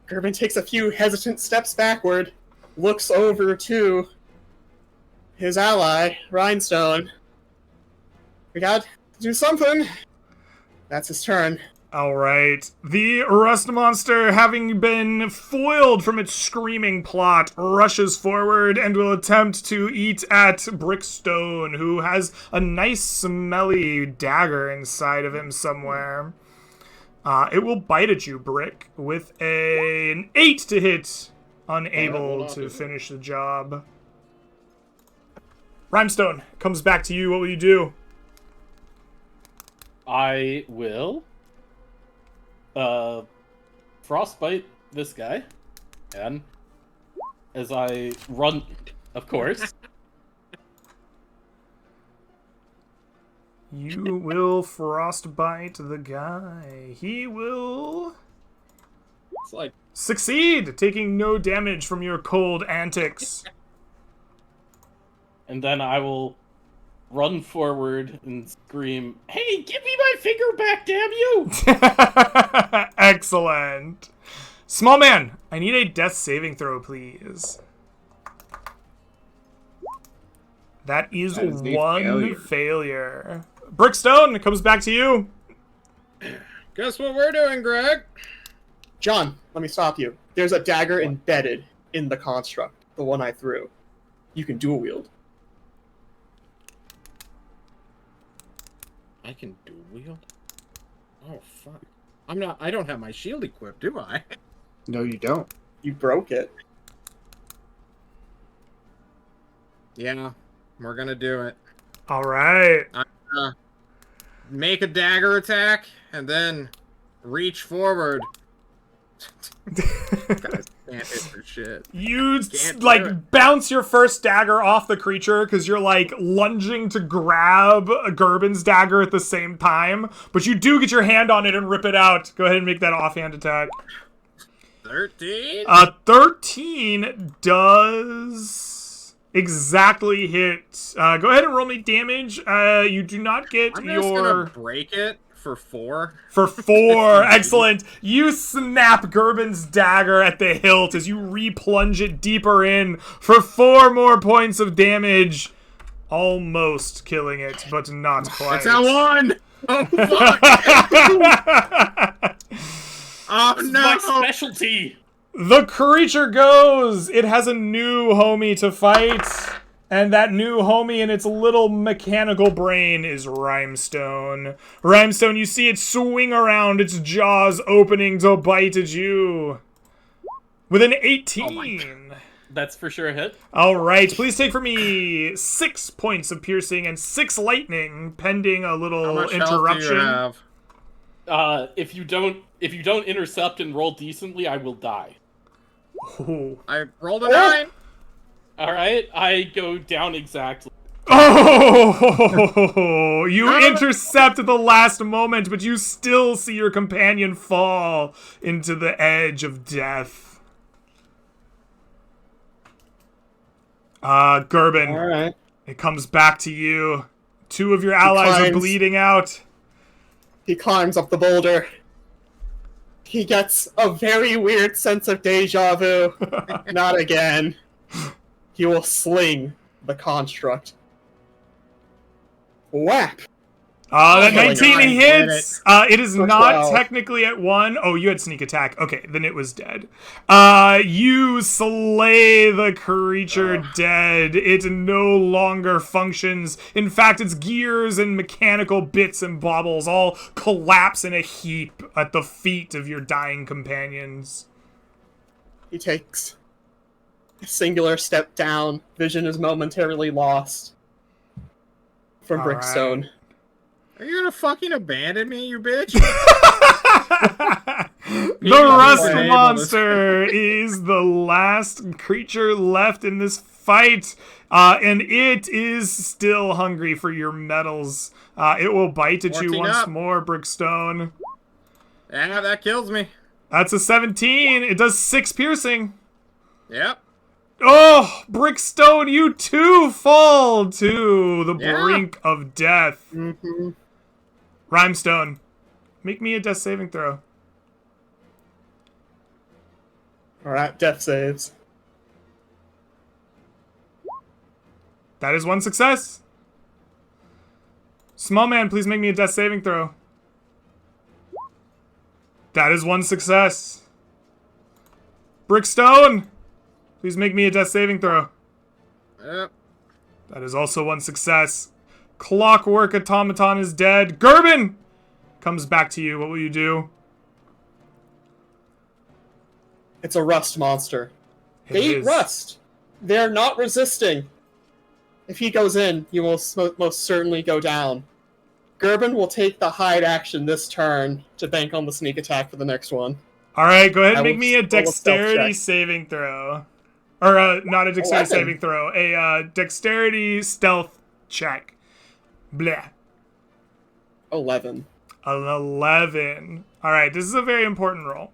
[SPEAKER 4] Gerben takes a few hesitant steps backward, looks over to his ally, Rhinestone. We got to do something. That's his turn.
[SPEAKER 1] Alright. The rust monster, having been foiled from its screaming plot, rushes forward and will attempt to eat at Brickstone, who has a nice smelly dagger inside of him somewhere. It will bite at you, Brick, with an 8 to hit, unable to finish the job. Rhymestone, comes back to you. What will you do?
[SPEAKER 5] I will frostbite this guy, and as I run, of course.
[SPEAKER 1] You will frostbite the guy. He will
[SPEAKER 2] It's like,
[SPEAKER 1] succeed, taking no damage from your cold antics.
[SPEAKER 5] And then I will run forward and scream, "Hey, give me my finger back, damn you!"
[SPEAKER 1] Excellent. Small man, I need a death saving throw, please. That is
[SPEAKER 3] That is a
[SPEAKER 1] one failure. Brickstone, comes back to you.
[SPEAKER 2] guess what we're doing, Greg?
[SPEAKER 4] John, let me stop you. There's a dagger embedded in the construct, the one I threw. You can dual wield.
[SPEAKER 2] I can dual wield? Oh, fuck. I don't have my shield equipped, do I?
[SPEAKER 3] No, you don't.
[SPEAKER 4] You broke it.
[SPEAKER 2] Yeah, we're gonna do it.
[SPEAKER 1] All right.
[SPEAKER 2] Make a dagger attack, and then reach forward. Guys can't hit for shit.
[SPEAKER 1] You
[SPEAKER 2] Can't do
[SPEAKER 1] like
[SPEAKER 2] it.
[SPEAKER 1] bounce your first dagger off the creature because you're like lunging to grab a Gerben's dagger at the same time, but you do get your hand on it and rip it out. Go ahead and make that offhand attack.
[SPEAKER 2] 13?
[SPEAKER 1] 13 does exactly hit. Go ahead and roll me damage. You do not get
[SPEAKER 2] I'm just gonna break it for 4.
[SPEAKER 1] For 4. Excellent. You snap Gerben's dagger at the hilt as you re-plunge it deeper in for 4 more points of damage. Almost killing it, but not quite.
[SPEAKER 2] It's a 1! Oh, fuck! Oh,
[SPEAKER 5] My
[SPEAKER 2] no!
[SPEAKER 5] specialty.
[SPEAKER 1] The creature goes. It has a new homie to fight. And that new homie in its little mechanical brain is Rhymestone. Rhymestone, you see it swing around, its jaws opening to bite at you. With an 18.
[SPEAKER 5] That's for sure a hit.
[SPEAKER 1] Alright, please take for me 6 points of piercing and 6 lightning, pending a
[SPEAKER 2] How
[SPEAKER 1] little
[SPEAKER 2] much health do
[SPEAKER 1] interruption.
[SPEAKER 2] you have?
[SPEAKER 5] If you don't intercept and roll decently, I will die.
[SPEAKER 1] Ooh.
[SPEAKER 2] I rolled a 9.
[SPEAKER 5] All right, I go down exactly.
[SPEAKER 1] Oh, you intercept at the last moment, but you still see your companion fall into the edge of death. Gerben,
[SPEAKER 4] All right.
[SPEAKER 1] it comes back to you. 2 of your allies are
[SPEAKER 4] climbs.
[SPEAKER 1] bleeding out.
[SPEAKER 4] He climbs up the boulder. He gets a very weird sense of deja vu. Not again. He will sling the construct. Whap!
[SPEAKER 1] That
[SPEAKER 4] Oh my
[SPEAKER 1] 19
[SPEAKER 3] God,
[SPEAKER 1] hits. It is
[SPEAKER 4] For
[SPEAKER 1] not
[SPEAKER 4] 12.
[SPEAKER 1] technically at 1. Oh, you had sneak attack. Okay, then it was dead. You slay the creature dead. It no longer functions. In fact, its gears and mechanical bits and baubles all collapse in a heap at the feet of your dying companions.
[SPEAKER 4] He takes a singular step down. Vision is momentarily lost from
[SPEAKER 1] All
[SPEAKER 4] Brickstone.
[SPEAKER 1] right.
[SPEAKER 2] Are you gonna fucking abandon me, you bitch?
[SPEAKER 1] The Rust
[SPEAKER 2] unable to-
[SPEAKER 1] Monster is the last creature left in this fight, and it is still hungry for your metals. It will bite at you
[SPEAKER 2] 14
[SPEAKER 1] once
[SPEAKER 2] up.
[SPEAKER 1] more, Brickstone.
[SPEAKER 2] Yeah, that kills me.
[SPEAKER 1] That's a 17. It does 6 piercing.
[SPEAKER 2] Yep.
[SPEAKER 1] Oh, Brickstone, you too fall to the
[SPEAKER 2] Yeah.
[SPEAKER 1] brink of death.
[SPEAKER 4] Mm-hmm.
[SPEAKER 1] Rhymestone, make me a death saving throw.
[SPEAKER 4] Alright, death saves.
[SPEAKER 1] That is 1 success. Small man, please make me a death saving throw. That is 1 success. Brickstone, please make me a death saving throw.
[SPEAKER 2] Yep.
[SPEAKER 1] That is also 1 success. Clockwork Automaton is dead. Gerben comes back to you. What will you do?
[SPEAKER 4] It's a rust monster.
[SPEAKER 1] It
[SPEAKER 4] They eat
[SPEAKER 1] is-
[SPEAKER 4] rust. They're not resisting. If he goes in, you will most certainly go down. Gerben will take the hide action this turn to bank on the sneak attack for the next one.
[SPEAKER 1] All right, go ahead and
[SPEAKER 4] I
[SPEAKER 1] make
[SPEAKER 4] will
[SPEAKER 1] me a
[SPEAKER 4] roll a stealth
[SPEAKER 1] dexterity
[SPEAKER 4] check.
[SPEAKER 1] saving throw. Or not a dexterity
[SPEAKER 4] 11.
[SPEAKER 1] saving throw. A dexterity stealth check. Blah.
[SPEAKER 4] 11.
[SPEAKER 1] An 11. All right, this is a very important roll.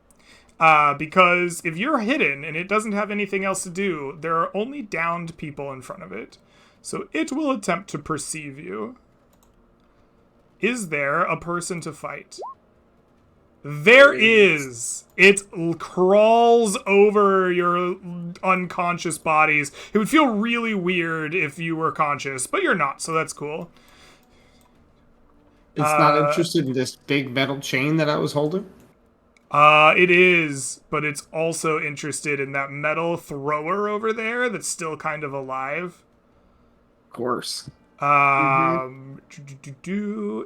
[SPEAKER 1] Because if you're hidden and it doesn't have anything else to do, there are only downed people in front of it. So it will attempt to perceive you. Is there a person to fight? There is. It crawls over your unconscious bodies. It would feel really weird if you were conscious, but you're not, so that's cool.
[SPEAKER 3] It's not interested in this big metal chain that I was holding.
[SPEAKER 1] It is, but it's also interested in that metal thrower over there that's still kind of alive.
[SPEAKER 3] Of course.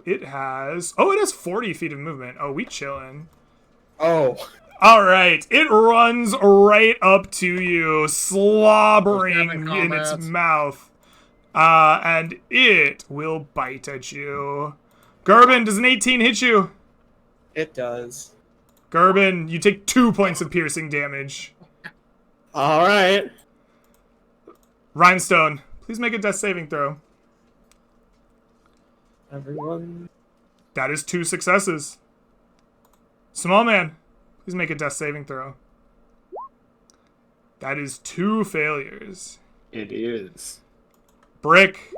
[SPEAKER 1] It has 40 feet of movement. Oh, we chillin'.
[SPEAKER 4] Oh.
[SPEAKER 1] All right, it runs right up to you, slobbering
[SPEAKER 2] What's
[SPEAKER 1] in
[SPEAKER 2] happening,
[SPEAKER 1] its
[SPEAKER 2] comrades?
[SPEAKER 1] mouth. And it will bite at you. Gerben, does an 18 hit you?
[SPEAKER 4] It does.
[SPEAKER 1] Gerben, you take 2 points of piercing damage.
[SPEAKER 4] Alright.
[SPEAKER 1] Rhinestone, please make a death saving throw.
[SPEAKER 4] Everyone.
[SPEAKER 1] That is 2 successes. Small man, please make a death saving throw. That is 2 failures.
[SPEAKER 3] It is.
[SPEAKER 1] Brick,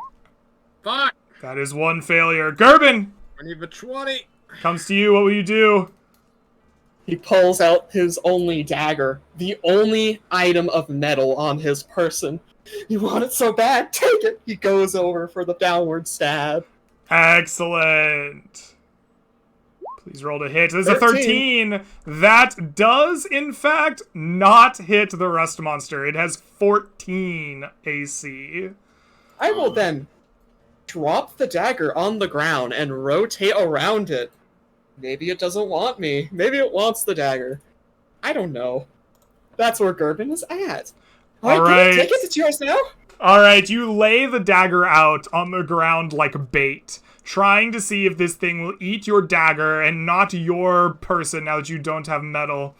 [SPEAKER 2] Fuck.
[SPEAKER 1] that is 1 failure. Gerben,
[SPEAKER 2] I need the 20.
[SPEAKER 1] comes to you. What will you do?
[SPEAKER 4] He pulls out his only dagger, the only item of metal on his person. You want it so bad? Take it! He goes over for the downward stab.
[SPEAKER 1] Excellent. Please roll to hit. This is a
[SPEAKER 4] 13.
[SPEAKER 1] 13. That does, in fact, not hit the Rust Monster. It has 14 AC.
[SPEAKER 4] I will then drop the dagger on the ground and rotate around it. Maybe it doesn't want me. Maybe it wants the dagger. I don't know. That's where Gerben is at.
[SPEAKER 1] All right.
[SPEAKER 4] Take it. It's yours now.
[SPEAKER 1] All right, you lay the dagger out on the ground like bait, trying to see if this thing will eat your dagger and not your person now that you don't have metal.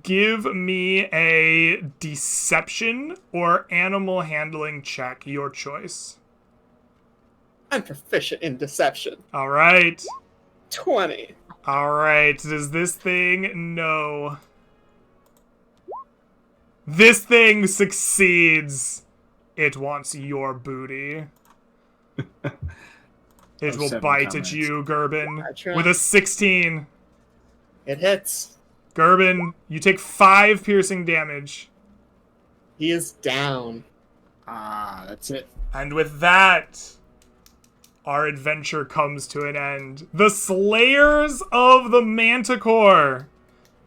[SPEAKER 1] Give me a deception or animal handling check, your choice.
[SPEAKER 4] I'm proficient in deception.
[SPEAKER 1] All right.
[SPEAKER 4] 20.
[SPEAKER 1] All right. Does this thing know? This thing succeeds. It wants your booty. It
[SPEAKER 3] Oh,
[SPEAKER 1] will
[SPEAKER 3] 7
[SPEAKER 1] bite at
[SPEAKER 3] comments.
[SPEAKER 1] you, Gerben,
[SPEAKER 4] I try.
[SPEAKER 1] with a 16.
[SPEAKER 4] It hits.
[SPEAKER 1] Gerben, you take 5 piercing damage.
[SPEAKER 4] He is down.
[SPEAKER 3] Ah, that's it.
[SPEAKER 1] And with that, our adventure comes to an end. The Slayers of the Manticore,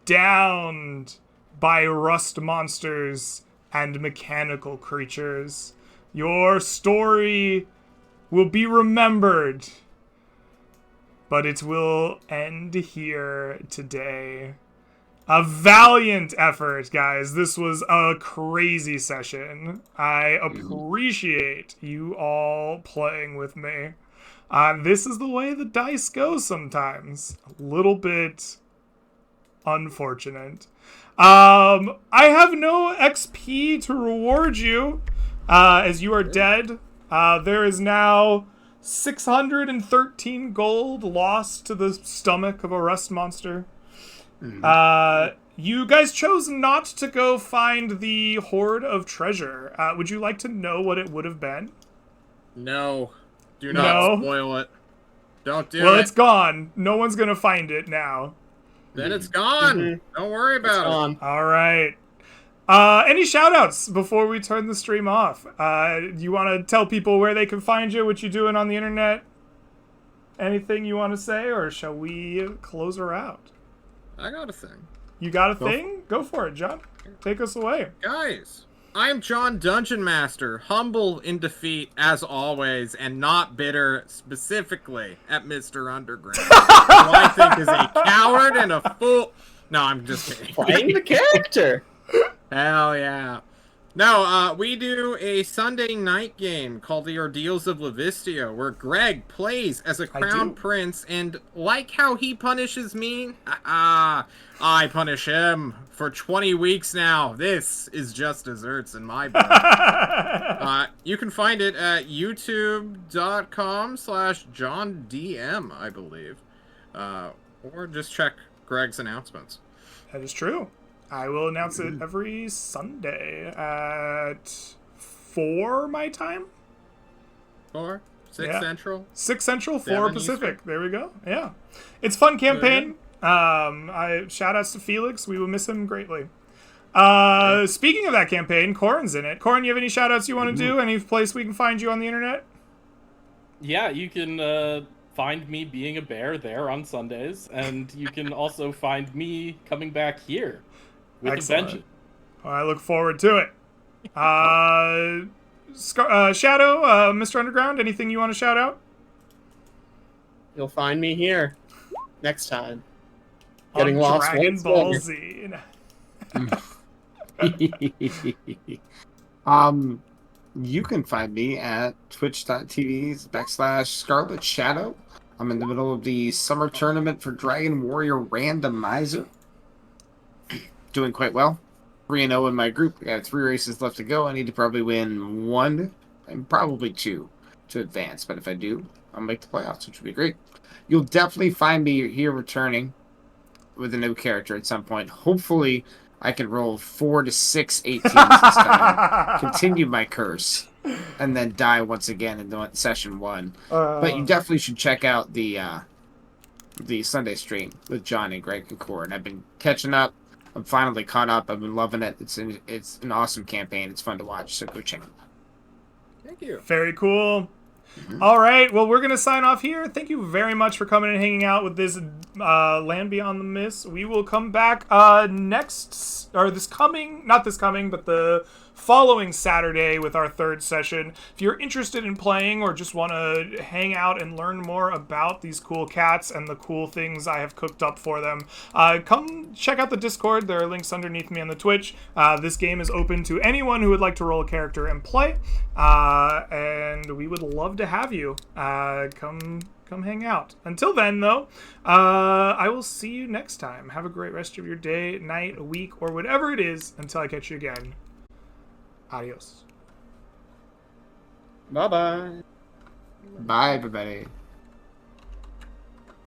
[SPEAKER 1] downed by rust monsters and mechanical creatures. Your story will be remembered, but it will end here today. A valiant effort, guys. This was a crazy session. I appreciate you all playing with me. This is the way the dice go sometimes. A little bit unfortunate. I have no XP to reward you, as you are dead. There is now 613 gold lost to the stomach of a rust monster. You guys chose not to go find the hoard of treasure. Would you like to know what it would have been?
[SPEAKER 2] No. Do not spoil it. Don't do
[SPEAKER 1] Well,
[SPEAKER 2] it.
[SPEAKER 1] it's gone. No one's gonna find it now.
[SPEAKER 2] Then it's gone.
[SPEAKER 4] Mhm.
[SPEAKER 2] Don't worry
[SPEAKER 4] It's
[SPEAKER 2] about it.
[SPEAKER 4] gone.
[SPEAKER 1] All right. Any shout-outs before we turn the stream off? You want to tell people where they can find you, what you're doing on the internet? Anything you want to say, or shall we close her out?
[SPEAKER 2] I got a thing.
[SPEAKER 1] You got a thing? Go for it, John. Take us away.
[SPEAKER 2] Guys, I'm John Dungeon Master, humble in defeat as always, and not bitter specifically at Mr. Underground, who I think is a coward and a fool. No, I'm just kidding.
[SPEAKER 4] Playing the character.
[SPEAKER 2] Hell yeah. No, we do a Sunday night game called The Ordeals of Levistio, where Greg plays as a crown
[SPEAKER 1] do.
[SPEAKER 2] prince, and like how he punishes me, I punish him for 20 weeks now. This is just desserts in my book. You can find it at youtube.com/JohnDM, I believe. Or just check Greg's announcements.
[SPEAKER 1] That is true. I will announce it every Sunday at 4 my time.
[SPEAKER 2] 4, 6
[SPEAKER 1] Yeah.
[SPEAKER 2] Central.
[SPEAKER 1] 6 Central, 4
[SPEAKER 2] 7
[SPEAKER 1] Pacific. There we go. Yeah. It's a fun campaign. Shout outs to Felix. We will miss him greatly. Speaking of that campaign, Corin's in it. Corin, you have any shout outs you want to do? Any place we can find you on the internet?
[SPEAKER 5] Yeah, you can find me being a bear there on Sundays, and you can also find me coming back here with
[SPEAKER 1] Excellent.
[SPEAKER 5] a vengeance.
[SPEAKER 1] Well, I look forward to it. Shadow, Mr. Underground, anything you want to shout out?
[SPEAKER 4] You'll find me here next time. Getting
[SPEAKER 1] On
[SPEAKER 4] lost
[SPEAKER 1] Dragon
[SPEAKER 4] once
[SPEAKER 1] Ball
[SPEAKER 4] more.
[SPEAKER 1] Z.
[SPEAKER 3] You can find me at twitch.tv/Scarlet Shadow. I'm in the middle of the summer tournament for Dragon Warrior Randomizer. Doing quite well. 3-0 in my group. I got 3 races left to go. I need to probably win 1 and probably 2 to advance. But if I do, I'll make the playoffs, which would be great. You'll definitely find me here returning with a new character at some point. Hopefully, I can roll 4 to 6 18s this time. Continue my curse. And then die once again in session 1. But you definitely should check out the Sunday stream with John and Greg and Corin. I've been catching up. I'm finally caught up. I've been loving it. It's an awesome campaign. It's fun to watch, so go check it out.
[SPEAKER 2] Thank you.
[SPEAKER 1] Very cool. All right, well, we're going to sign off here. Thank you very much for coming and hanging out with this Land Beyond the Mist. We will come back not this coming, but the following Saturday with our 3rd session. If you're interested in playing or just want to hang out and learn more about these cool cats and the cool things I have cooked up for them, come check out the Discord. There are links underneath me on the Twitch. This game is open to anyone who would like to roll a character and play, and we would love to have you. Come hang out. Until then, though, I will see you next time. Have a great rest of your day, night, week, or whatever it is until I catch you again. Adios.
[SPEAKER 4] Bye-bye.
[SPEAKER 3] Bye, everybody.